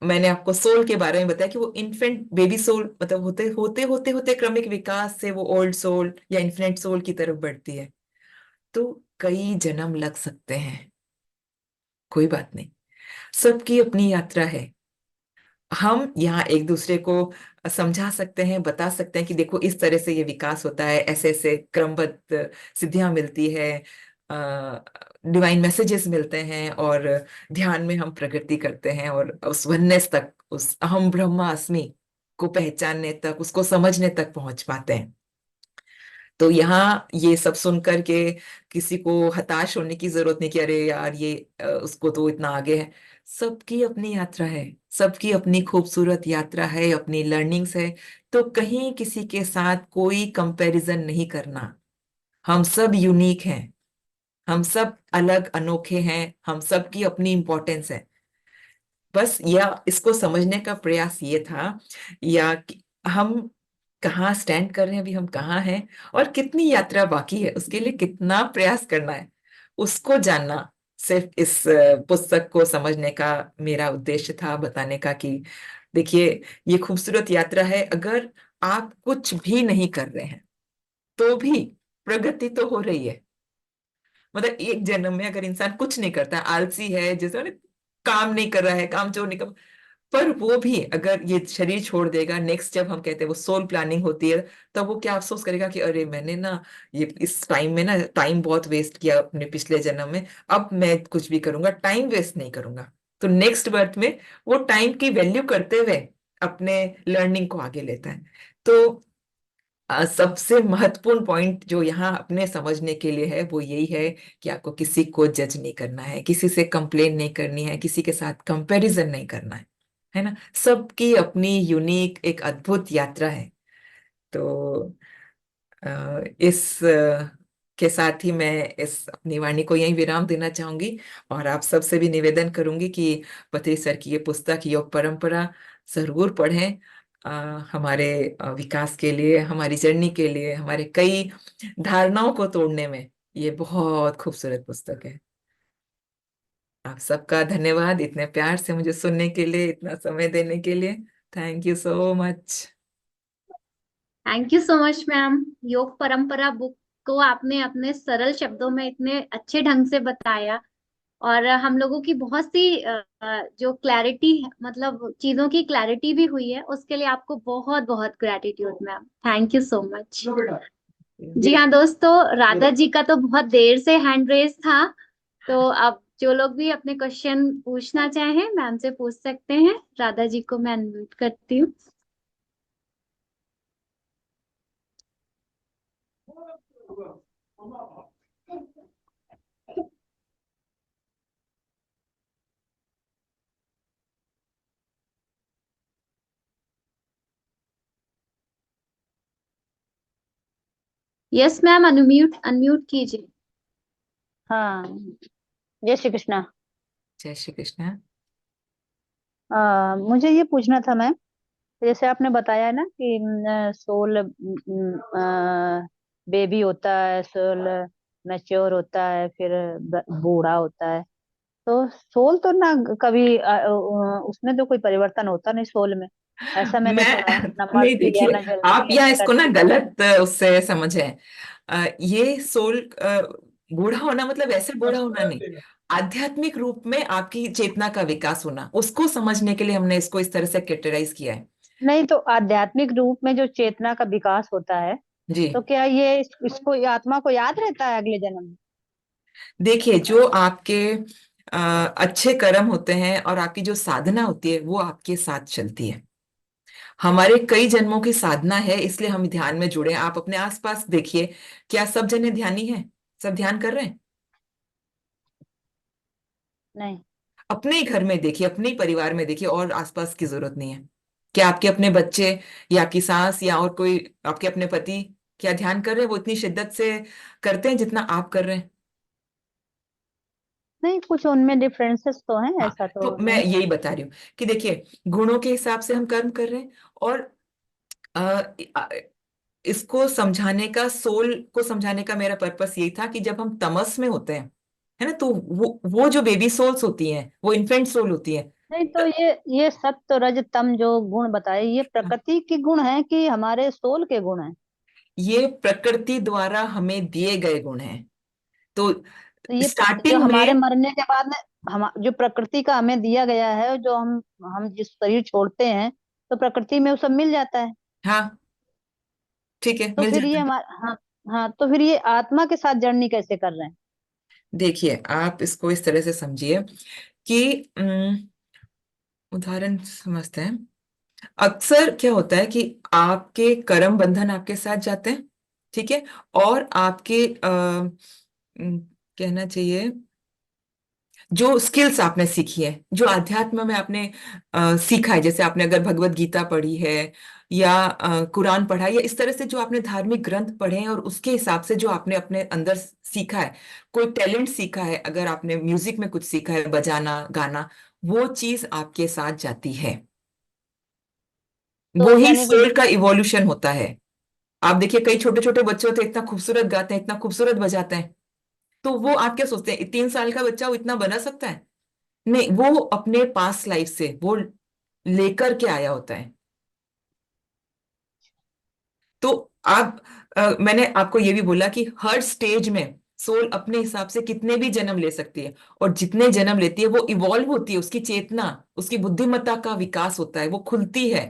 मैंने आपको सोल के बारे में बताया कि वो इन्फेंट बेबी सोल, मतलब होते होते होते होते क्रमिक विकास से वो ओल्ड सोल या इन्फेंट सोल की तरफ बढ़ती है। तो कई जन्म लग सकते हैं, कोई बात नहीं, सबकी अपनी यात्रा है। हम यहाँ एक दूसरे को समझा सकते हैं, बता सकते हैं कि देखो, इस तरह से ये विकास होता है, ऐसे ऐसे क्रमबद्ध सिद्धियां मिलती है, डिवाइन मैसेजेस मिलते हैं, और ध्यान में हम प्रगति करते हैं, और उस वननेस तक, उस अहम ब्रह्मास्मि को पहचानने तक, उसको समझने तक पहुंच पाते हैं। तो यहाँ ये सब सुन करके किसी को हताश होने की जरूरत नहीं कि अरे यार, ये उसको तो इतना आगे है। सबकी अपनी यात्रा है, सबकी अपनी खूबसूरत यात्रा है, अपनी लर्निंग्स है। तो कहीं किसी के साथ कोई कंपैरिजन नहीं करना। हम सब यूनिक हैं, हम सब अलग अनोखे हैं, हम सब की अपनी इंपॉर्टेंस है। बस या इसको समझने का प्रयास ये था, या कि हम कहाँ स्टैंड कर रहे हैं, अभी हम कहाँ हैं, और कितनी यात्रा बाकी है, उसके लिए कितना प्रयास करना है, उसको जानना सिर्फ इस पुस्तक को समझने का मेरा उद्देश्य था, बताने का कि देखिए, ये खूबसूरत यात्रा है। अगर आप कुछ भी नहीं कर रहे हैं तो भी प्रगति तो हो रही है। मतलब एक जन्म में अगर इंसान कुछ नहीं करता, आलसी है, जैसे ना, काम नहीं कर रहा है, काम चोर नहीं कर, पर वो भी अगर ये शरीर छोड़ देगा, नेक्स्ट जब हम कहते हैं वो सोल प्लानिंग होती है, तब वो क्या अफसोस करेगा कि अरे, मैंने ना ये इस टाइम में ना टाइम बहुत वेस्ट किया अपने पिछले जन्म में, अब मैं कुछ भी करूंगा, टाइम वेस्ट नहीं करूंगा। तो नेक्स्ट बर्थ में वो टाइम की वैल्यू करते हुए अपने लर्निंग को आगे लेता है। तो सबसे महत्वपूर्ण पॉइंट जो यहाँ अपने समझने के लिए है, वो यही है कि आपको किसी को जज नहीं करना है, किसी से कंप्लेन नहीं करनी है, किसी के साथ कंपैरिजन नहीं करना है ना। सबकी अपनी यूनिक एक अद्भुत यात्रा है। तो इस के साथ ही मैं इस अपनी वाणी को यहीं विराम देना चाहूंगी, और आप सबसे भी निवेदन करूंगी कि पत्री सर की ये पुस्तक योग परंपरा जरूर पढ़ें। अ, हमारे विकास के लिए, हमारी जर्नी के लिए, हमारे कई धारणाओं को तोड़ने में ये बहुत खूबसूरत पुस्तक है। आप सबका धन्यवाद इतने प्यार से मुझे सुनने के लिए, इतना समय देने के लिए। Thank you so much. Thank you so much ma'am. योग परंपरा बुक को आपने अपने सरल शब्दों में इतने अच्छे ढंग से बताया। और हम लोगों की बहुत सी जो क्लैरिटी है, मतलब चीजों की क्लैरिटी भी हुई है, उसके लिए आपको बहुत बहुत gratitude ma'am. Thank you so much. जी हाँ दोस्तों, राधा जी का तो बहुत देर से हैंड रेस था, तो अब जो लोग भी अपने क्वेश्चन पूछना चाहें मैम से पूछ सकते हैं। राधा जी को मैं अनम्यूट करती हूँ। यस मैम, अनम्यूट अनम्यूट कीजिए। हाँ, जय श्री कृष्णा। जय श्री कृष्ण। मुझे ये पूछना था मैम, जैसे आपने बताया ना कि सोल बेबी होता है, सोल मैच्योर होता है, फिर बूढ़ा होता है। तो सोल तो ना कभी उसमें तो कोई परिवर्तन होता नहीं सोल में, ऐसा मैंने मैं सुना है, ना नहीं, मरती है देखिए, ना जल्दी आप यहाँ में इसको ना कटती है। गलत उससे समझे हैं। ये सोल बूढ़ा होना मतलब ऐसे बूढ़ा होना नहीं, आध्यात्मिक रूप में आपकी चेतना का विकास होना, उसको समझने के लिए हमने इसको इस तरह से कैटेगराइज किया है। नहीं तो आध्यात्मिक रूप में जो चेतना का विकास होता है, जी, तो क्या ये इसको आत्मा को याद रहता है अगले जन्म में? देखिए, जो आपके अच्छे कर्म होते हैं और आपकी जो साधना होती है वो आपके साथ चलती है। हमारे कई जन्मों की साधना है, इसलिए हम ध्यान में जुड़े हैं। आप अपने आसपास देखिए, क्या सब जने ध्यानी हैं? सब ध्यान कर रहे हैं? नहीं। अपने ही घर में देखिए, अपने ही परिवार में देखिए, और आसपास की जरूरत नहीं है। क्या आपके अपने बच्चे या आपकी सास या और कोई, आपके अपने पति क्या ध्यान कर रहे हैं? वो इतनी शिद्दत से करते हैं जितना आप कर रहे हैं? नहीं, कुछ उनमें डिफरेंसेस तो हैं, हाँ, ऐसा तो तो मैं नहीं है। यही बता रही हूँ कि देखिए, गुणों के हिसाब से हम कर्म कर रहे हैं। और अ, अ, इसको समझाने का, सोल को समझाने का मेरा पर्पस यही था कि जब हम तमस में होते हैं, है ना, तो वो जो बेबी सोल्स होती हैं, वो इन्फेंट सोल होती है। नहीं तो ये सत्व रज तम जो गुण बताए, ये प्रकृति के गुण हैं कि हमारे सोल के गुण हैं? ये प्रकृति द्वारा हमें दिए गए गुण हैं। तो तो ये जो स्टार्टिंग हमारे में, मरने के बाद में हम जो प्रकृति का हमें दिया गया है, जो हम जिस शरीर छोड़ते हैं, तो प्रकृति में वो सब मिल जाता है। हाँ, ठीक है, तो मिल फिर जाता ये है। हमारा, हाँ। हाँ, तो फिर ये आत्मा के साथ जर्नी कैसे कर रहे हैं? देखिए, आप इसको इस तरह से समझिए कि उदाहरण समझते हैं। अक्सर क्या होता है कि आपके कर्म बंधन आपके साथ जाते हैं, ठीक है, और आपके कहना चाहिए, जो स्किल्स आपने सीखी है, जो अध्यात्म में आपने सीखा है, जैसे आपने अगर भगवत गीता पढ़ी है या कुरान पढ़ा है, या इस तरह से जो आपने धार्मिक ग्रंथ पढ़े हैं और उसके हिसाब से जो आपने अपने अंदर सीखा है, कोई टैलेंट सीखा है, अगर आपने म्यूजिक में कुछ सीखा है, बजाना गाना, वो चीज आपके साथ जाती है। वो तो ही यानी कि सोल का इवोल्यूशन होता है। आप देखिए, कई छोटे छोटे बच्चे होते हैं, इतना खूबसूरत गाते हैं, इतना खूबसूरत बजाते हैं, तो वो आप क्या सोचते हैं, 3 साल का बच्चा वो इतना बना सकता है? नहीं, वो अपने पास्ट लाइफ से वो लेकर के आया होता है। तो आप मैंने आपको ये भी बोला कि हर स्टेज में सोल अपने हिसाब से कितने भी जन्म ले सकती है, और जितने जन्म लेती है वो इवॉल्व होती है, उसकी चेतना, उसकी बुद्धिमत्ता का विकास होता है, वो खुलती है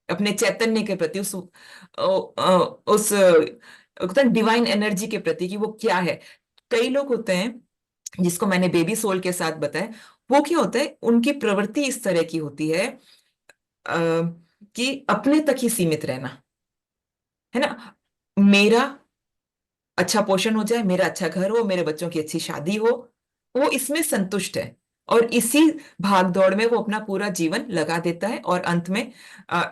अपने चैतन्य के प्रति, उस डिवाइन एनर्जी के प्रति कि वो क्या है। कई लोग होते हैं जिसको मैंने बेबी सोल के साथ बताया, वो क्या होता है, उनकी प्रवृत्ति इस तरह की होती है अ, कि अपने तक ही सीमित रहना, है ना। मेरा अच्छा पोषण हो जाए, मेरा अच्छा घर हो, मेरे बच्चों की अच्छी शादी हो, वो इसमें संतुष्ट है। और इसी भाग दौड़ में वो अपना पूरा जीवन लगा देता है और अंत में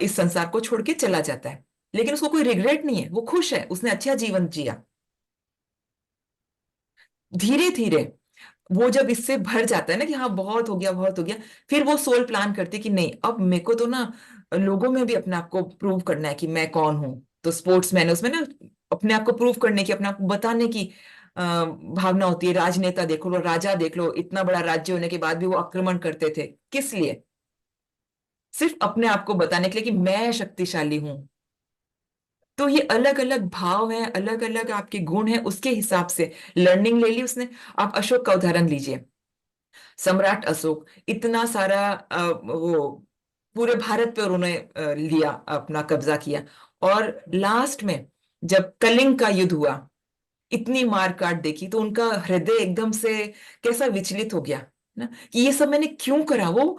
इस संसार को छोड़ के चला जाता है। लेकिन उसको कोई रिग्रेट नहीं है, वो खुश है, उसने अच्छा जीवन जिया। धीरे धीरे वो जब इससे भर जाता है ना कि हाँ बहुत हो गया, बहुत हो गया, फिर वो सोल प्लान करती है कि नहीं, अब मेरे को तो ना लोगों में भी अपने आप को प्रूव करना है कि मैं कौन हूं। तो स्पोर्ट्स मैन उसमें ना अपने आप को प्रूव करने की, अपने आप को बताने की भावना होती है। राजनेता देख लो, राजा देख लो, इतना बड़ा राज्य होने के बाद भी वो आक्रमण करते थे, किस लिए? सिर्फ अपने आप को बताने के लिए कि मैं शक्तिशाली हूं। तो ये अलग अलग भाव है, अलग अलग आपके गुण हैं, उसके हिसाब से लर्निंग ले ली उसने। आप अशोक का उदाहरण लीजिए। सम्राट अशोक इतना सारा वो पूरे भारत पे उन्होंने लिया, अपना कब्जा किया। और लास्ट में जब कलिंग का युद्ध हुआ, इतनी मार काट देखी, तो उनका हृदय एकदम से कैसा विचलित हो गया ना, कि ये सब मैंने क्यों करा। वो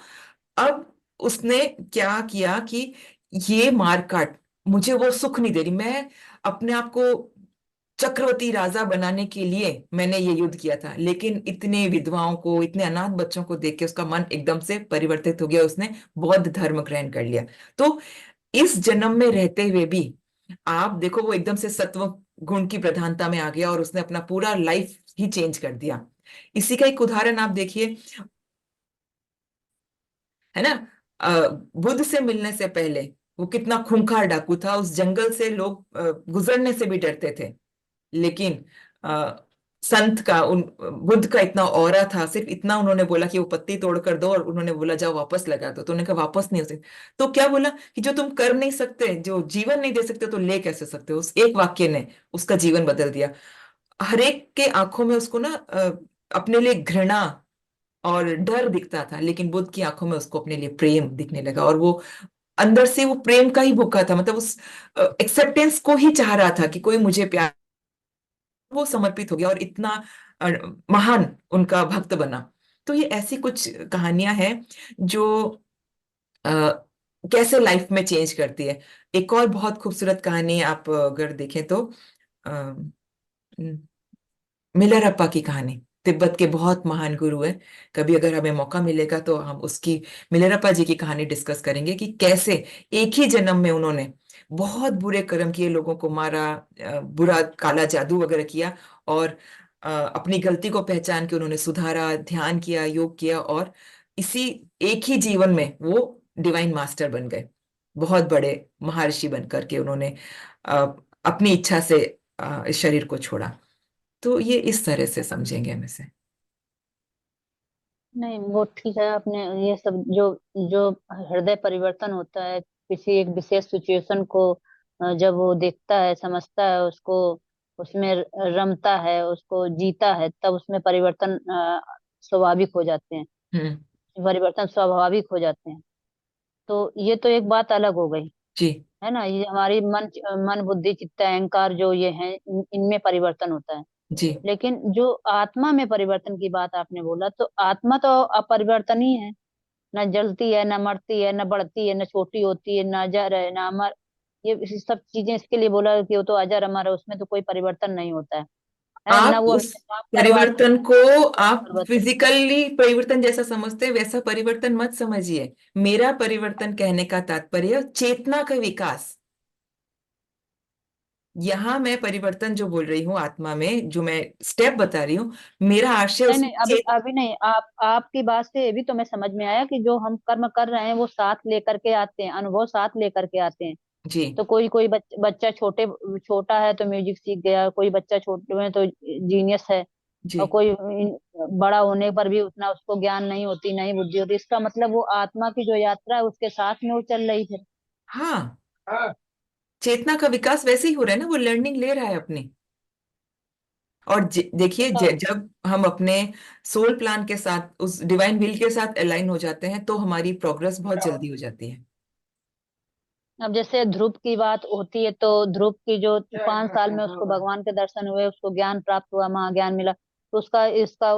अब उसने क्या किया कि ये मार काट मुझे वो सुख नहीं दे रही, मैं अपने आप को चक्रवर्ती राजा बनाने के लिए मैंने ये युद्ध किया था। लेकिन इतने विधवाओं को, इतने अनाथ बच्चों को देख के उसका मन एकदम से परिवर्तित हो गया, उसने बौद्ध धर्म ग्रहण कर लिया। तो इस जन्म में रहते हुए भी आप देखो, वो एकदम से सत्व गुण की प्रधानता में आ गया और उसने अपना पूरा लाइफ ही चेंज कर दिया। इसी का एक उदाहरण आप देखिए, है ना। बुद्ध से मिलने से पहले वो कितना खूंखार डाकू था, उस जंगल से लोग गुजरने से भी डरते थे। लेकिन अ, संत का, उन बुद्ध का इतना ऑरा था, सिर्फ इतना उन्होंने बोला कि वो पत्ती तोड़ कर दो, और उन्होंने बोला जाओ वापस लगा दो, तो उन्होंने कहा वापस नहीं हो सकते। तो क्या बोला कि जो तुम कर नहीं सकते, जो जीवन नहीं दे सकते, तो ले कैसे सकते हो। उस एक वाक्य ने उसका जीवन बदल दिया। हरेक के आंखों में उसको ना अपने लिए घृणा और डर दिखता था, लेकिन बुद्ध की आंखों में उसको अपने लिए प्रेम दिखने लगा, और वो अंदर से वो प्रेम का ही भूखा था, मतलब उस एक्सेप्टेंस को ही चाह रहा था कि कोई मुझे प्यार। वो समर्पित हो गया और इतना अ, महान उनका भक्त बना। तो ये ऐसी कुछ कहानियां हैं जो अ, कैसे लाइफ में चेंज करती है। एक और बहुत खूबसूरत कहानी आप अगर देखें तो अ, मिलरप्पा की कहानी, तिब्बत के बहुत महान गुरु है। कभी अगर हमें मौका मिलेगा तो हम उसकी, मिलरप्पा जी की कहानी डिस्कस करेंगे कि कैसे एक ही जन्म में उन्होंने बहुत बुरे कर्म किए, लोगों को मारा, बुरा काला जादू वगैरह किया, और अपनी गलती को पहचान के उन्होंने सुधारा, ध्यान किया, योग किया, और इसी एक ही जीवन में वो डिवाइन मास्टर बन गए। बहुत बड़े महर्षि बन करके उन्होंने अ, अपनी इच्छा से इस शरीर को छोड़ा। तो ये इस तरह से समझेंगे हम इसे। नहीं, वो ठीक है। आपने ये सब जो जो हृदय परिवर्तन होता है किसी एक विशेष सिचुएशन को, जब वो देखता है, समझता है उसको, उसमें रमता है, उसको जीता है, तब उसमें परिवर्तन स्वाभाविक हो जाते हैं। हम्म। परिवर्तन स्वाभाविक हो जाते हैं। तो ये तो एक बात अलग हो गई, जी। है ना। ये हमारी मन बुद्धि चित्त अहंकार जो ये है, इनमें परिवर्तन होता है। जी। लेकिन जो आत्मा में परिवर्तन की बात आपने बोला, तो आत्मा तो अपरिवर्तन ही है। न जलती है, न मरती है, न बढ़ती है, न छोटी होती है, न अजर है, न अमर। ये सब चीजें इसके लिए बोला कि वो तो अजर अमर है, उसमें तो कोई परिवर्तन नहीं होता है ना। आप वो उस हमसे पाप करवाते परिवर्तन को आप करवाते। फिजिकली परिवर्तन जैसा समझते हैं, वैसा परिवर्तन मत समझिए। मेरा परिवर्तन कहने का तात्पर्य चेतना का विकास। यहाँ मैं परिवर्तन जो बोल रही हूँ आत्मा में, जो मैं स्टेप बता रही हूँ, मेरा आशय नहीं उसमें नहीं, अभी अभी नहीं। आपकी बात से ये भी तो मैं समझ में आया कि जो हम कर्म कर रहे हैं वो साथ लेकर के आते हैं, अनुभव साथ लेकर के आते हैं। जी। तो कोई कोई बच्चा छोटा है तो म्यूजिक सीख गया, कोई बच्चा छोटे में तो जीनियस है, और जी। कोई बड़ा होने पर भी उतना उसको ज्ञान नहीं होती, नहीं बुद्धि होती। इसका मतलब वो आत्मा की जो यात्रा है उसके साथ में वो चल रही थी। हाँ, चेतना का विकास वैसे ही हो रहा है ना, वो लर्निंग ले रहा है अपनी। और देखिए, तो जब हम अपने सोल प्लान के साथ, उस डिवाइन विल के साथ अलाइन हो जाते हैं, तो हमारी प्रोग्रेस बहुत जल्दी हो जाती है। अब जैसे ध्रुव की बात होती है, तो ध्रुव की जो 5 साल में उसको भगवान के दर्शन हुए, उसको ज्ञान प्राप्त हुआ, महाज्ञान मिला, तो उसका इसका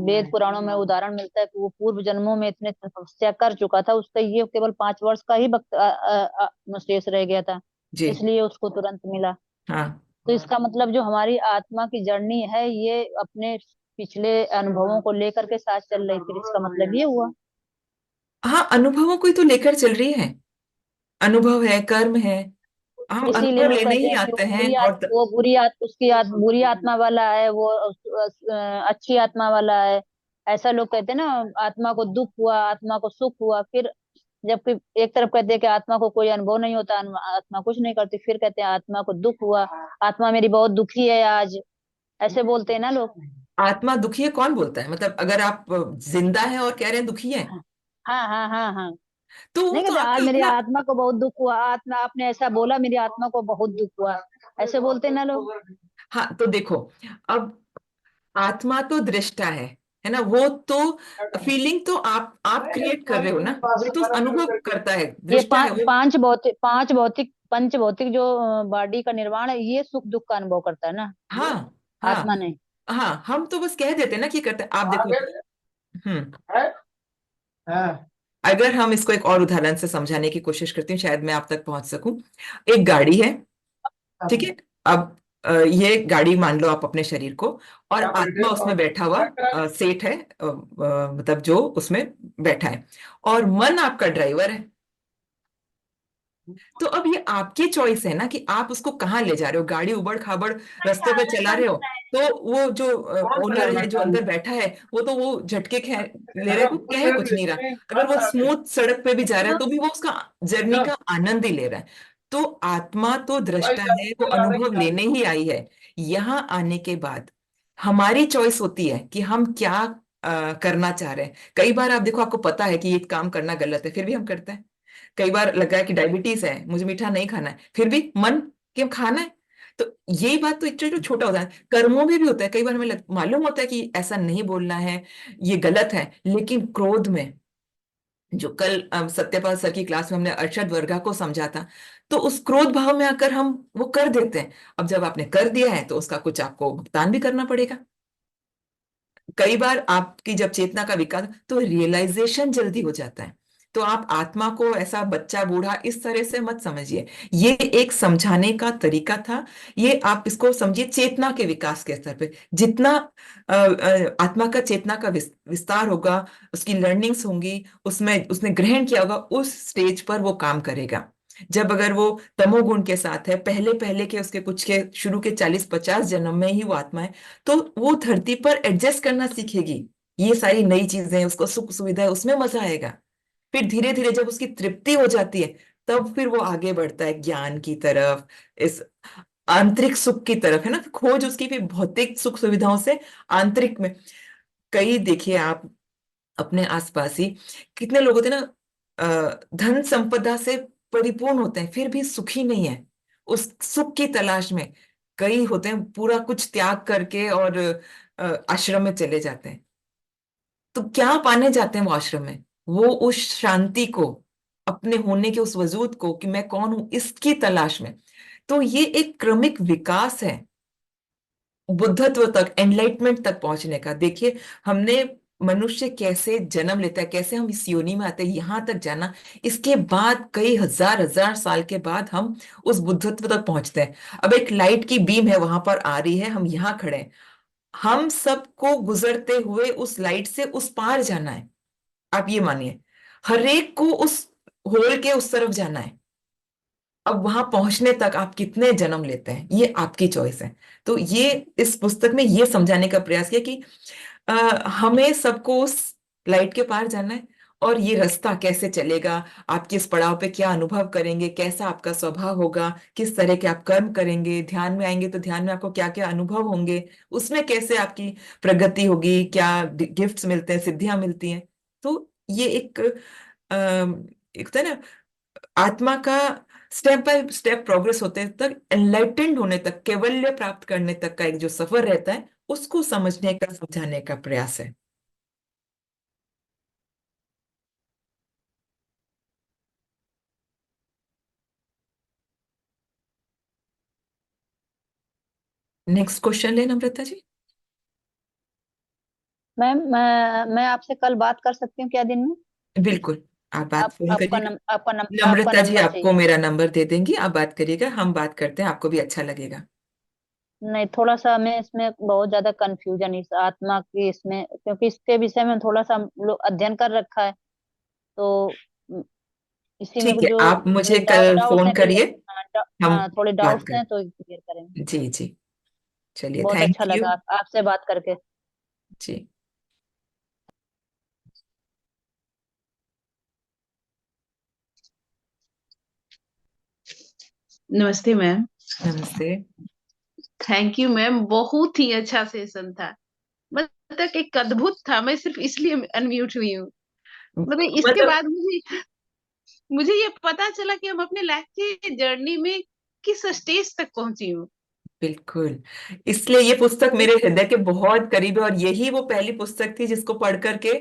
वेद पुराणों में उदाहरण मिलता है कि वो पूर्व जन्मों में इतने तपस्या कर चुका था, उसका ये केवल 5 वर्ष का ही वक्त शेष रह गया था, जी। इसलिए उसको तुरंत मिला। हाँ। तो इसका मतलब जो हमारी आत्मा की जर्नी है, ये अपने पिछले अनुभवों को लेकर के साथ चल रही थी, इसका मतलब ये हुआ। हाँ, अनुभवों को ही तो लेकर चल रही है। अनुभव है, कर्म है, हम इसीलिए अनुभव लोग लेने कहते ही हैं कि आते हैं। और वो उसकी बुरी आत्मा वाला है, वो अच्छी आत्मा वाला है। ऐसा लोग कहते हैं ना, आत्मा को दुख हुआ, आत्मा को सुख हुआ। फिर जबकि एक तरफ कहते हैं कि आत्मा को कोई अनुभव नहीं होता, आत्मा कुछ नहीं करती, फिर कहते हैं आत्मा को दुख हुआ, आत्मा मेरी बहुत दुखी है आज। ऐसे बोलते हैं ना लोग। आत्मा दुखी है कौन बोलता है? मतलब अगर आप जिंदा हैं और कह रहे हैं दुखी है, हाँ हाँ हाँ हाँ। तो वो नहीं तो कहते आज आपका मेरी अपना। आत्मा को बहुत दुख हुआ, आत्मा आपने ऐसा बोला, मेरी आत्मा को बहुत दुख हुआ। ऐसे बोलते हैं ना लोग। हाँ, तो देखो, अब आत्मा तो दृष्टा है है ना, वो तो फीलिंग तो आप क्रिएट कर रहे हो ना, वो तो अनुभव करता है, ये दृष्टा है वो। पांच भौतिक पंच भौतिक जो बॉडी का निर्माण है, ये सुख दुख का अनुभव करता है ना हाँ हाँ आत्मा ने। हाँ, हम तो बस कह देते हैं ना कि करते हैं। आप देखो, हम्म, अगर हम इसको एक और उदाहरण से समझाने की कोशिश करती हूँ, शायद मैं आप तक पहुंच सकूं। एक गाड़ी है, ठीक है। अब ये गाड़ी मान लो आप अपने शरीर को, और आत्मा उसमें बैठा हुआ सेठ है, मतलब जो उसमें बैठा है, और मन आपका ड्राइवर है। तो अब ये आपकी चॉइस है ना कि आप उसको कहाँ ले जा रहे हो। गाड़ी उबड़ खाबड़ रास्ते पे चला रहे हो, तो वो जो ओनर है जो अंदर बैठा है, वो तो वो झटके ले रहा है, वो कह कुछ नहीं रहा। अगर वो स्मूथ सड़क पे भी जा रहा है तो भी वो उसका जर्नी का आनंद ही ले रहा है। तो आत्मा तो दृष्टा है, वो अनुभव लेने ही आई है। यहाँ आने के बाद हमारी चॉइस होती है कि हम क्या करना चाह रहे हैं। कई बार आप देखो, आपको पता है कि ये काम करना गलत है, फिर भी हम करते हैं। कई बार लगा है कि डायबिटीज है, मुझे मीठा नहीं खाना है, फिर भी मन कि हम खाना है। तो यही बात तो इतना जो छोटा होता है, कर्मों में भी होता है। कई बार हमें मालूम होता है कि ऐसा नहीं बोलना है, ये गलत है, लेकिन क्रोध में, जो कल सत्यपाल सर की क्लास में हमने अरशद वर्गा को समझा था, तो उस क्रोध भाव में आकर हम वो कर देते हैं। अब जब आपने कर दिया है तो उसका कुछ आपको भुगतान भी करना पड़ेगा। कई बार आपकी जब चेतना का विकास, तो रियलाइजेशन जल्दी हो जाता है। तो आप आत्मा को ऐसा बच्चा बूढ़ा इस तरह से मत समझिए। ये एक समझाने का तरीका था। ये आप इसको समझिए चेतना के विकास के स्तर पे। जितना आत्मा का चेतना का विस्तार होगा, उसकी लर्निंग्स होंगी, उसमें उसने ग्रहण किया होगा, उस स्टेज पर वो काम करेगा। जब अगर वो तमोगुण के साथ है, पहले पहले के उसके कुछ के शुरू के 40-50 जन्म में ही वो आत्मा है, तो वो धरती पर एडजस्ट करना सीखेगी। ये सारी नई चीजें, उसको सुख सुविधा है, उसमें मजा आएगा। फिर धीरे धीरे जब उसकी तृप्ति हो जाती है, तब फिर वो आगे बढ़ता है ज्ञान की तरफ, इस आंतरिक सुख की तरफ, है ना। खोज उसकी फिर भौतिक सुख सुविधाओं से आंतरिक में। कई देखिए आप अपने आसपास ही कितने लोग होते हैं ना, धन संपदा से परिपूर्ण होते हैं, फिर भी सुखी नहीं है, उस सुख की तलाश में। कई होते हैं पूरा कुछ त्याग करके और आश्रम में चले जाते हैं। तो क्या पाने जाते हैं वो आश्रम में? वो उस शांति को, अपने होने के उस वजूद को, कि मैं कौन हूं, इसकी तलाश में। तो ये एक क्रमिक विकास है बुद्धत्व तक, एनलाइटमेंट तक पहुंचने का। देखिए, हमने मनुष्य कैसे जन्म लेता है, कैसे हम इस योनि में आते हैं, यहां तक जाना। इसके बाद कई हजार हजार साल के बाद हम उस बुद्धत्व तक पहुंचते हैं। अब एक लाइट की बीम है, वहां पर आ रही है, हम यहाँ खड़े हैं। हम सबको गुजरते हुए उस लाइट से उस पार जाना है। आप ये मानिए, हर एक को उस होल के उस तरफ जाना है। अब वहां पहुंचने तक आप कितने जन्म लेते हैं, ये आपकी चॉइस है। तो ये इस पुस्तक में ये समझाने का प्रयास किया कि हमें सबको उस लाइट के पार जाना है। और ये रास्ता कैसे चलेगा, आप किस पड़ाव पे क्या अनुभव करेंगे, कैसा आपका स्वभाव होगा, किस तरह के आप कर्म करेंगे, ध्यान में आएंगे तो ध्यान में आपको क्या क्या अनुभव होंगे, उसमें कैसे आपकी प्रगति होगी, क्या गिफ्ट्स मिलते हैं, सिद्धियां मिलती हैं। तो ये एक होता है ना, आत्मा का स्टेप बाय स्टेप प्रोग्रेस होते तक, एनलाइटेंड होने तक, कैवल्य प्राप्त करने तक का एक जो सफर रहता है, उसको समझने का, समझाने का प्रयास है। नेक्स्ट क्वेश्चन ले नम्रता जी। मैम मैं आपसे कल बात कर सकती हूँ क्या दिन में? बिल्कुल, आप बात फोन करिएगा। आपका नम्रता जी नंबर आपको चाहिए। मेरा नंबर दे देंगी, आप बात करिएगा, हम बात करते हैं, आपको भी अच्छा लगेगा। नहीं, थोड़ा सा हमें इसमें बहुत ज्यादा कंफ्यूजन इस आत्मा की इसमें, क्योंकि इसके विषय में थोड़ा सा हम लोग अध्ययन कर रखा है, तो इसी में ठीक है, जो आप मुझे कल डाउट्स फोन हैं करिए, क्लियर। हाँ, हम हाँ, थोड़े बात डाउट्स करें। हैं तो क्लियर करेंगे। जी जी, चलिए, बहुत थैंक अच्छा यू। लगा आपसे बात करके। जी, नमस्ते मैम। नमस्ते। थैंक यू मैम, बहुत ही अच्छा सेशन था। मतलब एक अद्भुत था, मैं सिर्फ इसलिए अनम्यूट हुई हूँ। मतलब इसके मतलब बाद मुझे मुझे ये पता चला कि हम अपने लाइफ की जर्नी में किस स्टेज तक पहुंची हूँ। बिल्कुल। इसलिए ये पुस्तक मेरे हृदय के बहुत करीब है, और यही वो पहली पुस्तक थी जिसको पढ़ करके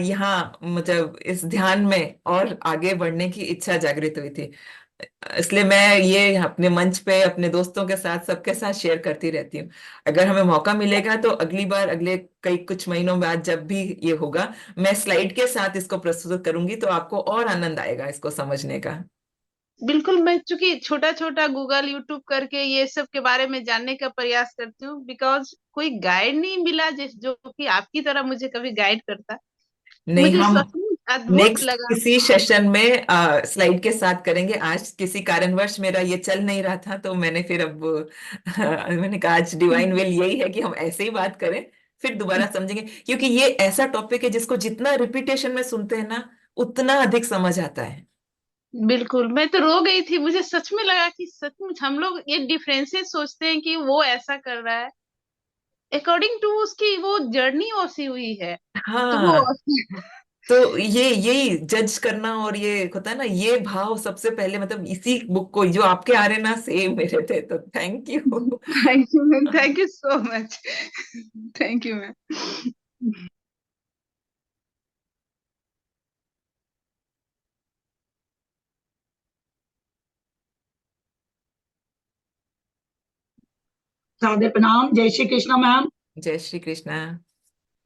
यहाँ मतलब इस ध्यान में और आगे बढ़ने की इच्छा जागृत हुई थी। इसलिए मैं ये अपने मंच पे अपने दोस्तों के साथ सबके साथ शेयर करती रहती हूँ। अगर हमें मौका मिलेगा तो अगली बार, अगले कई कुछ महीनों बाद जब भी ये होगा, मैं स्लाइड के साथ इसको प्रस्तुत करूंगी, तो आपको और आनंद आएगा इसको समझने का। बिल्कुल, मैं चूंकि छोटा छोटा गूगल यूट्यूब करके ये सब के बारे में जानने का प्रयास करती हूँ, बिकॉज कोई गाइड नहीं मिला जो कि आपकी तरह मुझे कभी गाइड करता। नहीं, मुझे हम सचमुच अद्भुत नेक्स्ट लगा। किसी सेशन में स्लाइड के साथ करेंगे। आज किसी कारणवश मेरा ये चल नहीं रहा था, तो मैंने फिर अब मैंने कहा आज डिवाइन विल यही है कि हम ऐसे ही बात करें, फिर दोबारा समझेंगे, क्योंकि ये ऐसा टॉपिक है जिसको जितना रिपीटेशन में सुनते हैं ना, उतना अधिक समझ आता है। बिल्कुल, मैं तो रो गई थी। मुझे सच में लगा कि सचमुच हम लोग ये डिफरेंसेस सोचते हैं कि वो ऐसा कर रहा है, अकॉर्डिंग टू उसकी वो जर्नी ओसी हुई है। तो वो हाँ, तो ये यही जज करना और ये होता है ना, ये भाव सबसे पहले मतलब इसी बुक को, जो आपके आ रहे ना सेम मेरे थे, तो thank you. Thank you ma'am, thank you so much. Thank you ma'am. Radhe प्रणाम, जय श्री कृष्णा मैम। जय श्री कृष्णा।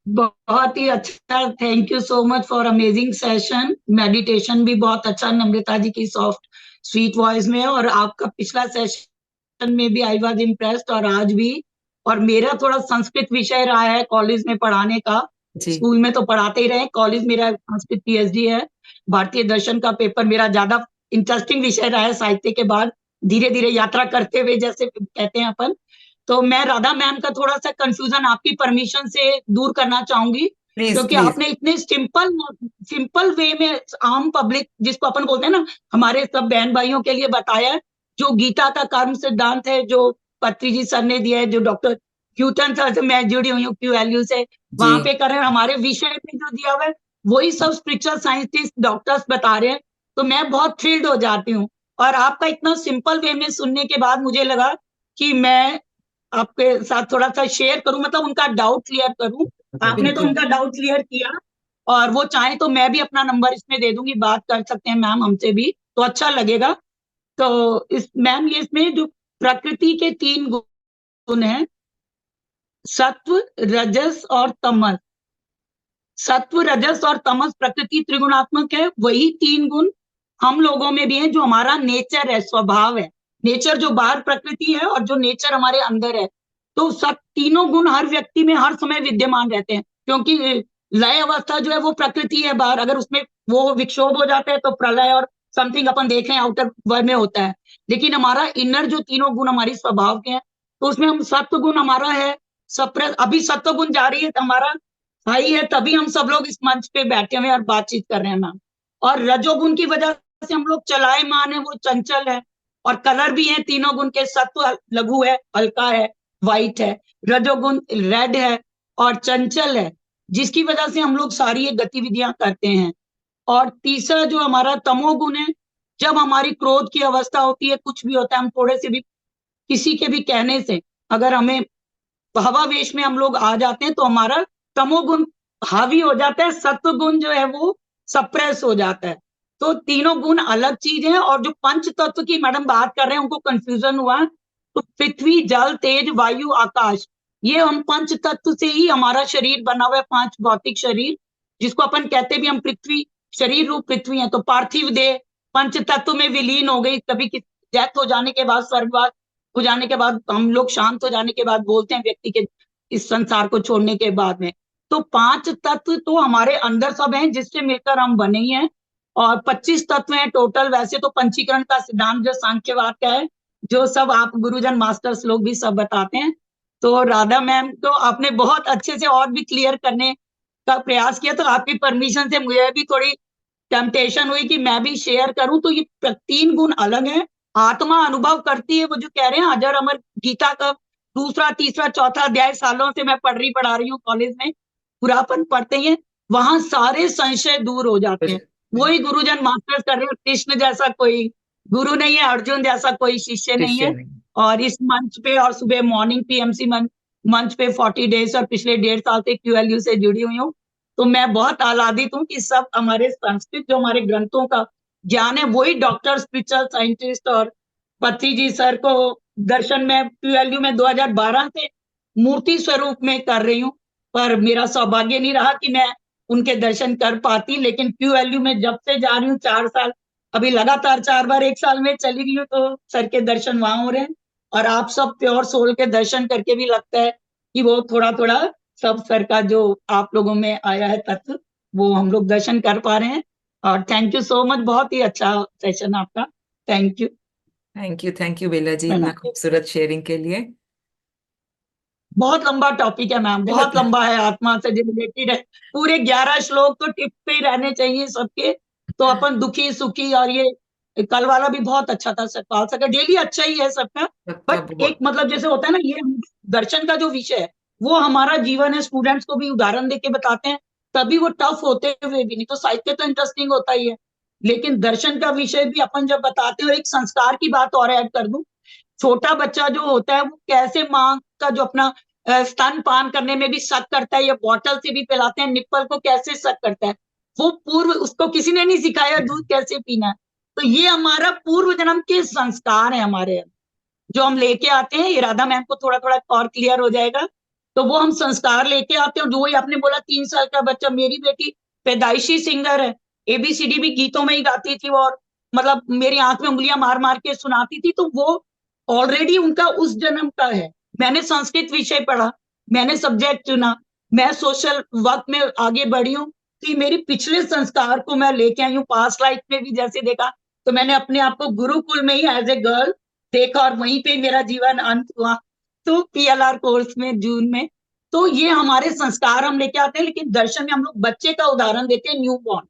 बहुत ही अच्छा, thank you so much for amazing session. Meditation भी बहुत अच्छा, नम्रता जी की सॉफ्ट स्वीट वॉइस में, और आपका पिछला सेशन में भी आई वॉज इम्प्रेस्ड, और आज भी। और मेरा थोड़ा संस्कृत विषय रहा है कॉलेज में पढ़ाने का। जी। स्कूल में तो पढ़ाते ही रहे, कॉलेज मेरा संस्कृत पीएचडी है। भारतीय दर्शन का पेपर मेरा ज्यादा इंटरेस्टिंग विषय रहा है साहित्य के बाद, धीरे धीरे यात्रा करते हुए जैसे कहते हैं अपन। तो मैं राधा मैम का थोड़ा सा कंफ्यूजन आपकी परमिशन से दूर करना चाहूंगी, प्लीज क्योंकि प्लीज। आपने इतने सिंपल सिंपल वे में आम पब्लिक जिसको अपन बोलते हैं ना, हमारे सब बहन भाइयों के लिए बताया, जो गीता का कर्म सिद्धांत है, जो पत्री जी सर ने दिया है, जो डॉक्टर क्यूटन सर से मैं जुड़ी हुई हूँ QLU से, जी। वहां पे कर रहे हैं, हमारे विषय में जो दिया हुआ है वही सब स्पिरिचुअल साइंटिस्ट डॉक्टर्स बता रहे हैं। तो मैं बहुत थ्रिल्ड हो जाती हूँ, और आपका इतना सिंपल वे में सुनने के बाद मुझे लगा कि मैं आपके साथ थोड़ा सा शेयर करूं, मतलब उनका डाउट क्लियर करूं। आपने तो बिल्कुल। उनका डाउट क्लियर किया, और वो चाहे तो मैं भी अपना नंबर इसमें दे दूंगी, बात कर सकते हैं मैम हमसे भी, तो अच्छा लगेगा। तो इस मैम, ये इसमें जो प्रकृति के 3 गुण हैं, सत्व, रजस और तमस। सत्व, रजस और तमस प्रकृति त्रिगुणात्मक है, वही 3 गुण हम लोगों में भी है, जो हमारा नेचर है, स्वभाव है। नेचर जो बाहर प्रकृति है, और जो नेचर हमारे अंदर है। तो सब तीनों गुण हर व्यक्ति में हर समय विद्यमान रहते हैं, क्योंकि लय अवस्था जो है वो प्रकृति है बाहर, अगर उसमें वो विक्षोभ हो जाता है तो प्रलय और समथिंग अपन देखें आउटर वर्ल्ड में होता है। लेकिन हमारा इनर जो तीनों गुण हमारी स्वभाव के हैं, तो उसमें हम सत्व गुण हमारा है, सप्रेस, अभी सत्व गुण जारी है, हमारा हाई है, तभी हम सब लोग इस मंच पे बैठे हुए और बातचीत कर रहे हैं मैम। और रजोगुण की वजह से हम लोग चलायमान है, वो चंचल है। और कलर भी है तीनों गुण के, सत्व लघु है, हल्का है, व्हाइट है। रजोगुण रेड है और चंचल है, जिसकी वजह से हम लोग सारी ये गतिविधियां करते हैं। और तीसरा जो हमारा तमोगुण है, जब हमारी क्रोध की अवस्था होती है, कुछ भी होता है, हम थोड़े से भी किसी के भी कहने से अगर हमें भावावेश में हम लोग आ जाते हैं, तो हमारा तमोगुण हावी हो जाता है, सत्व गुण जो है वो सप्रेस हो जाता है। तो तीनों गुण अलग चीज है। और जो पंच तत्व की मैडम बात कर रहे हैं, उनको कंफ्यूजन हुआ, तो पृथ्वी, जल, तेज, वायु, आकाश, ये हम पंच तत्व से ही हमारा शरीर बना हुआ है, 5 भौतिक शरीर, जिसको अपन कहते भी हम पृथ्वी, शरीर रूप पृथ्वी है। तो पार्थिव देह पंच तत्व में विलीन हो गई, कभी डेथ हो जाने के बाद, स्वर्गवास हो जाने के बाद, हम लोग शांत हो जाने के बाद बोलते हैं व्यक्ति के इस संसार को छोड़ने के बाद में। तो 5 तत्व तो हमारे अंदर सब हैं, जिससे मिलकर हम बने ही हैं। और 25 तत्व हैं टोटल। वैसे तो पंचीकरण का सिद्धांत जो सांख्यवाद का है, जो सब आप गुरुजन मास्टर्स लोग भी सब बताते हैं। तो राधा मैम, तो आपने बहुत अच्छे से और भी क्लियर करने का प्रयास किया, तो आपकी परमिशन से मुझे भी थोड़ी टेम्पटेशन हुई कि मैं भी शेयर करूं। तो ये 3 गुण अलग हैं, आत्मा अनुभव करती है, वो जो कह रहे हैं अजर अमर, गीता का दूसरा, तीसरा, चौथा अध्याय सालों से मैं पढ़ा रही हूँ कॉलेज में, पुरापन पढ़ते हैं, वहां सारे संशय दूर हो जाते हैं। वही गुरुजन मास्टर्स कर रहे हैं, कृष्ण जैसा कोई गुरु नहीं है, अर्जुन जैसा कोई शिष्य नहीं शिष्य है। नहीं। और इस मंच पे और सुबह मॉर्निंग पीएमसी मंच पे 40 डेज और पिछले 1.5 साल से क्यूएलयू से जुड़ी हुई हूँ। तो मैं बहुत आह्लादित हूँ कि सब हमारे संस्कृत जो हमारे ग्रंथों का ज्ञान है वही डॉक्टर, स्पिरिचुअल साइंटिस्ट और पत्री जी सर को दर्शन में क्यूएलयू में 2012 से मूर्ति स्वरूप में कर रही हूँ। पर मेरा सौभाग्य नहीं रहा कि मैं उनके दर्शन कर पाती, लेकिन क्यूएलयू में जब से जा रही हूँ 4 साल, अभी लगातार 4 बार 1 साल में चली गई हूँ, तो सर के दर्शन वहां हो रहे हैं। और आप सब प्योर सोल के दर्शन करके भी लगता है कि वो थोड़ा थोड़ा सब सर का जो आप लोगों में आया है तत्व, वो हम लोग दर्शन कर पा रहे हैं। और थैंक यू सो मच, बहुत ही अच्छा सेशन आपका। Thank you. थैंक यू बेला जी, इतना खूबसूरत शेयरिंग के लिए। बहुत लंबा टॉपिक है मैम, बहुत लंबा है, आत्मा से रिलेटेड है। पूरे 11 श्लोक तो टिप पे ही रहने चाहिए सबके, तो अपन दुखी सुखी। और ये कल वाला भी बहुत अच्छा था, सतपाल सर का डेली अच्छा ही है सबका। बट एक मतलब जैसे होता है ना, ये दर्शन का जो विषय है वो हमारा जीवन है, स्टूडेंट्स को भी उदाहरण देके बताते हैं, तभी वो टफ होते हुए भी। नहीं तो साहित्य तो इंटरेस्टिंग होता ही है, लेकिन दर्शन का विषय भी अपन जब बताते हैं। और एक संस्कार की बात और ऐड कर दूं, छोटा बच्चा जो होता है वो कैसे माँ का जो अपना स्तन पान करने में भी शक करता है, या बॉटल से भी पिलाते हैं, निप्पल को कैसे शक करता है, वो पूर्व उसको किसी ने नहीं सिखाया दूध कैसे पीना है। तो ये हमारा पूर्व जन्म के संस्कार है हमारे, जो हम लेके आते हैं। ये राधा मैम को थोड़ा थोड़ा और क्लियर हो जाएगा। तो वो हम संस्कार लेके आते हैं, जो वही आपने बोला 3 साल का बच्चा, मेरी बेटी पैदाइशी सिंगर है, एबीसीडी भी गीतों में ही गाती थी वो, और मतलब मेरी आंख में उंगलियां मार मार के सुनाती थी। तो वो ऑलरेडी उनका उस जन्म का है। मैंने संस्कृत विषय पढ़ा, मैंने सब्जेक्ट चुना, मैं सोशल वर्क में आगे बढ़ी हूँ, कि मेरी पिछले संस्कार को मैं लेके आई हूँ। पास्ट लाइफ में भी जैसे देखा, तो मैंने अपने आप को गुरुकुल में ही एज ए गर्ल देखा, और वहीं पे मेरा जीवन अंत हुआ, तो पीएलआर कोर्स में जून में। तो ये हमारे संस्कार हम लेके आते हैं। लेकिन दर्शन में हम लोग बच्चे का उदाहरण देते हैं, न्यू बॉर्न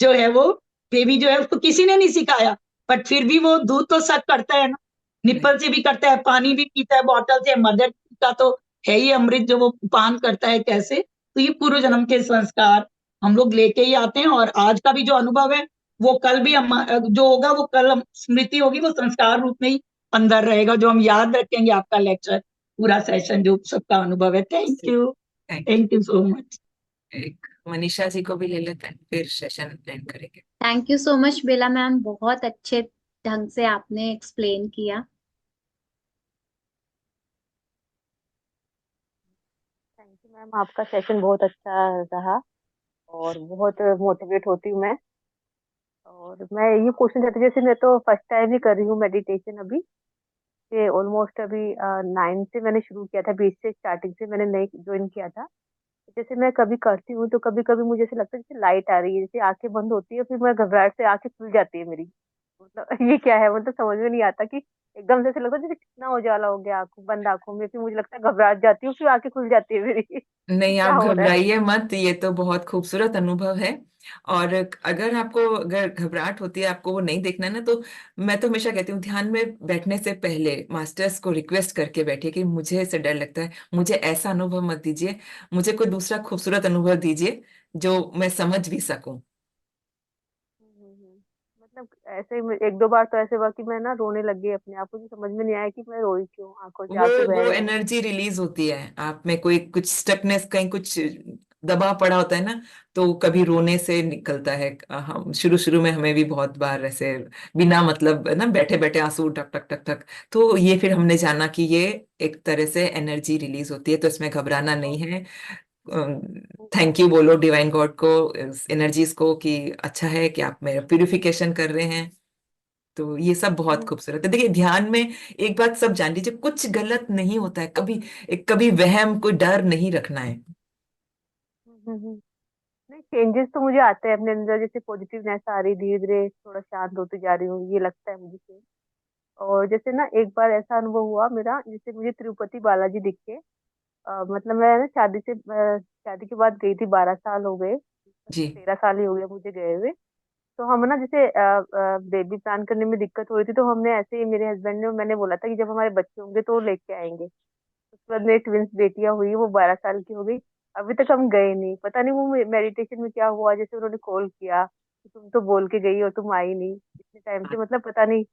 जो है वो बेबी जो है, उसको किसी ने नहीं सिखाया, बट फिर भी वो दूध तो सक करता है ना, निप्पल से भी करता है, पानी भी पीता है बॉटल से, मदर का तो है ही अमृत जो वो पान करता है कैसे। तो ये पूर्व जन्म के संस्कार हम लोग लेके ही आते हैं, और आज का भी जो अनुभव है वो कल भी जो होगा वो कल स्मृति होगी, वो संस्कार रूप में ही अंदर रहेगा, जो हम याद रखेंगे आपका लेक्चर, पूरा सेशन जो सबका अनुभव है। Thank you so much. एक मनीषा जी को भी ले लेते हैं, फिर सेशन एंड करेंगे। Thank you so much Bela ma'am, बहुत अच्छे ढंग से आपने एक्सप्लेन किया। थैंक यू मैम, आपका सेशन बहुत अच्छा रहा और बहुत मोटिवेट होती हूँ मैं। और मैं ये क्वेश्चन चाहती हूँ, जैसे मैं तो फर्स्ट टाइम ही कर रही हूँ मेडिटेशन अभी, ये ऑलमोस्ट अभी 9 से मैंने शुरू किया था, 20 से स्टार्टिंग से मैंने नई ज्वाइन किया था। जैसे मैं कभी करती हूँ तो कभी कभी मुझे ऐसे लगता है जैसे लाइट आ रही है, जैसे आंखें बंद होती है, फिर मैं घबराहट से आंखें खुल जाती है मेरी। मतलब ये क्या है, मतलब समझ में नहीं आता कि एकदम से ऐसे लगता है जैसे कितना उजाला हो गया आंखों बंद आंखों में, फिर मुझे लगता है घबराहट जाती हूँ, फिर आंखें खुल जाती है मेरी। नहीं, क्या आप हो रहा है? घबराइए मत, ये तो बहुत खूबसूरत अनुभव है। और अगर घबराहट होती है, आपको वो नहीं देखना है ना, तो मैं तो हमेशा कहती हूँ ध्यान में बैठने से पहले मास्टर्स को रिक्वेस्ट करके बैठिए कि मुझे इससे डर लगता है, मुझे ऐसा अनुभव मत दीजिए, मुझे कोई दूसरा खूबसूरत अनुभव दीजिए जो मैं समझ भी सकूं। मतलब ऐसे ही एक दो बार तो ऐसे हुआ कि मैं ना रोने लग गई अपने आप को, मुझे समझ में नहीं आया कि मैं रोई क्यों, आंखों से वो आंसू बह वो रहे हैं। एनर्जी रिलीज होती है आप में, कोई कुछ स्टकनेस, कहीं कुछ दबा पड़ा होता है ना, तो कभी रोने से निकलता है। हम शुरू शुरू में हमें भी बहुत बार ऐसे बिना मतलब ना बैठे बैठे आंसू टक टक टक टक, तो ये फिर हमने जाना कि ये एक तरह से एनर्जी रिलीज होती है, तो इसमें घबराना नहीं है। थैंक यू बोलो डिवाइन गॉड को, एनर्जीज को, कि अच्छा है कि आप मेरा प्यूरिफिकेशन कर रहे हैं। तो ये सब बहुत खूबसूरत है। देखिए ध्यान में एक बात सब जान लीजिए, कुछ गलत नहीं होता है कभी, कभी वहम, कोई डर नहीं रखना है। नहीं, चेंजेस तो मुझे आते हैं अपने अंदर, जैसे पॉजिटिवनेस आ रही, धीरे धीरे थोड़ा शांत होती जा रही हूँ, ये लगता है मुझे से। और जैसे ना एक बार ऐसा अनुभव हुआ मेरा, जैसे मुझे तिरुपति बालाजी दिख के, मतलब मैं ना शादी के बाद गई थी, 12 साल हो गए, जी 13 साल ही हो गया मुझे गए हुए। तो हम ना जैसे बेबी प्लान करने में दिक्कत हो रही थी, तो हमने ऐसे ही, मेरे हस्बैंड ने मैंने बोला था कि जब हमारे बच्चे होंगे तो वो लेके आएंगे। उसके बाद मेरी ट्विंस बेटियां हुई, वो 12 साल की हो गई। अभी तक हम गए नहीं, पता नहीं वो मेडिटेशन में क्या हुआ, जैसे उन्होंने कॉल किया कि तुम तो बोल के गई और तुम आई नहीं इतने टाइम से, मतलब पता नहीं।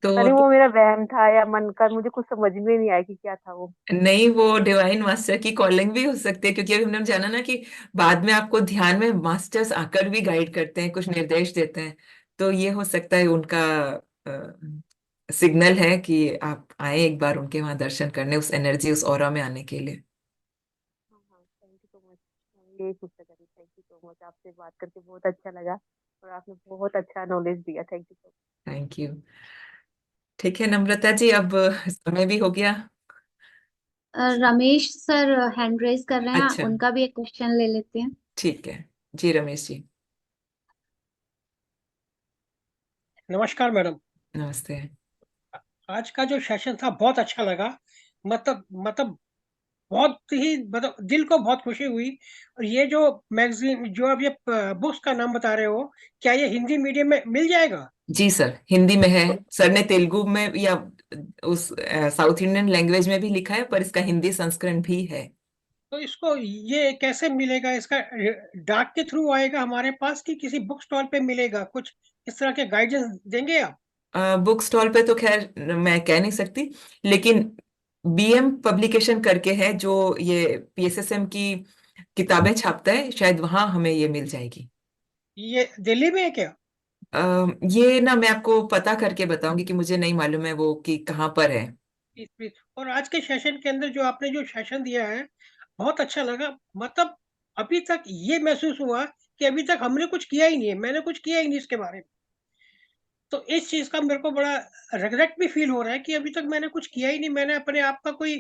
तो अरे वो मेरा वहम था या मन का, मुझे कुछ समझ में नहीं आया कि क्या था वो। नहीं, वो डिवाइन मास्टर की कॉलिंग भी हो सकती है, क्योंकि अभी हमने जाना ना कि बाद में आपको ध्यान में मास्टर्स आकर भी गाइड करते हैं, कुछ निर्देश देते हैं। तो ये हो सकता है उनका सिग्नल है कि आप आए एक बार उनके वहां दर्शन करने, उस एनर्जी, उस ऑरा में आने के लिए। हाँ हाँ, थैंक यू सो मच। यही पूछना चाहती, थैंक यू सो मच, आपसे बात करके बहुत अच्छा लगा और आपने बहुत अच्छा नॉलेज दिया, thank you so much. Thank you. ठीक है नम्रता जी, अब समय भी हो गया। रमेश सर हैंड रेज कर रहे हैं, अच्छा, उनका भी एक क्वेश्चन ले लेते हैं। ठीक है जी, रमेश जी। नमस्कार मैडम। नमस्ते। आज का जो सेशन था बहुत अच्छा लगा। मतलब बहुत ही मतलब दिल को बहुत खुशी हुई। और ये जो मैगजीन जो आप ये बुक्स का नाम बता रहे हो, क्या ये हिंदी मीडियम में मिल जाएगा? जी सर, हिंदी में है। सर ने तेलुगु में या उस साउथ इंडियन लैंग्वेज में भी लिखा है, पर इसका हिंदी संस्करण भी है। तो इसको ये कैसे मिलेगा? इसका डाक के थ्रू आएगा हमारे पास कि किसी बुक स्टॉल पे मिलेगा? कुछ इस तरह के गाइडेंस देंगे आप? बुक स्टॉल पे तो खैर मैं कह नहीं सकती, लेकिन बीएम पब्लिकेशन करके है जो ये पीएसएसएम की किताबें छापता है, शायद वहां हमें ये मिल जाएगी। ये दिल्ली में है क्या? ये ना मैं आपको पता करके बताऊंगी, कि मुझे नहीं मालूम है वो कि कहाँ पर है। Please please. और आज के सेशन के अंदर जो आपने जो सेशन दिया है बहुत अच्छा लगा। मतलब अभी तक ये महसूस हुआ कि अभी तक हमने कुछ किया ही नहीं है, मैंने कुछ किया ही नहीं इसके बारे में। तो इस चीज का मेरे को बड़ा रिग्रेट भी फील हो रहा है कि अभी तक मैंने कुछ किया ही नहीं, मैंने अपने आप का कोई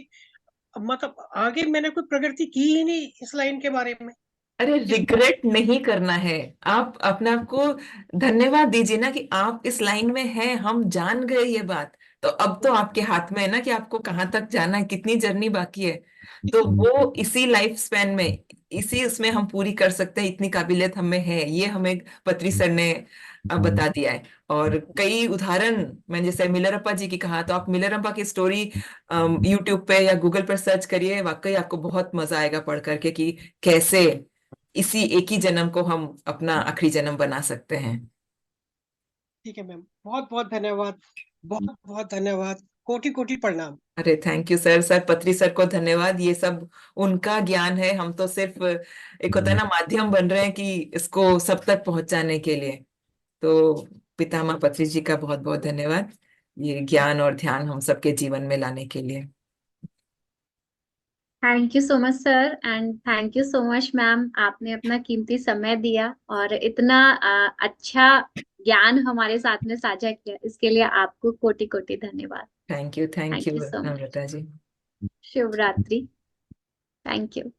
मतलब आगे मैंने कोई प्रगति की ही नहीं इस लाइन के बारे में। अरे इस रिग्रेट नहीं करना है। आप अपने आप को धन्यवाद दीजिए ना कि आप इस लाइन में हैं, हम जान गए ये बात। तो अब तो आपके हाथ में है ना कि आपको कहाँ तक जाना है, कितनी जर्नी बाकी है। तो वो इसी लाइफ स्पैन में, इसी उसमें हम पूरी कर सकते हैं, इतनी काबिलियत हमें है, ये हमें पत्री सर ने बता दिया है। और कई उदाहरण, मैंने जैसे मिलरप्पा जी की कहा, तो आप मिलरप्पा की स्टोरी यूट्यूब पे या गूगल पर सर्च करिए, वाकई आपको बहुत मजा आएगा पढ़ करके कि कैसे इसी एक ही जन्म को हम अपना आखिरी जन्म बना सकते हैं। ठीक है मैम, बहुत बहुत धन्यवाद। बहुत बहुत धन्यवाद। कोटि कोटि प्रणाम। अरे थैंक यू सर। सर पत्री सर को धन्यवाद, ये सब उनका ज्ञान है, हम तो सिर्फ एक होता है ना माध्यम बन रहे हैं कि इसको सब तक पहुंचाने के लिए। तो पितामह पत्री जी का बहुत बहुत धन्यवाद, ये ज्ञान और ध्यान हम सबके जीवन में लाने के लिए। Thank you so much sir, and thank you so much ma'am, आपने अपना कीमती समय दिया और इतना अच्छा ज्ञान हमारे साथ में साझा किया, इसके लिए आपको कोटि कोटि धन्यवाद। Thank you thank you so much. Namrata ji. शुभ रात्रि। Thank you.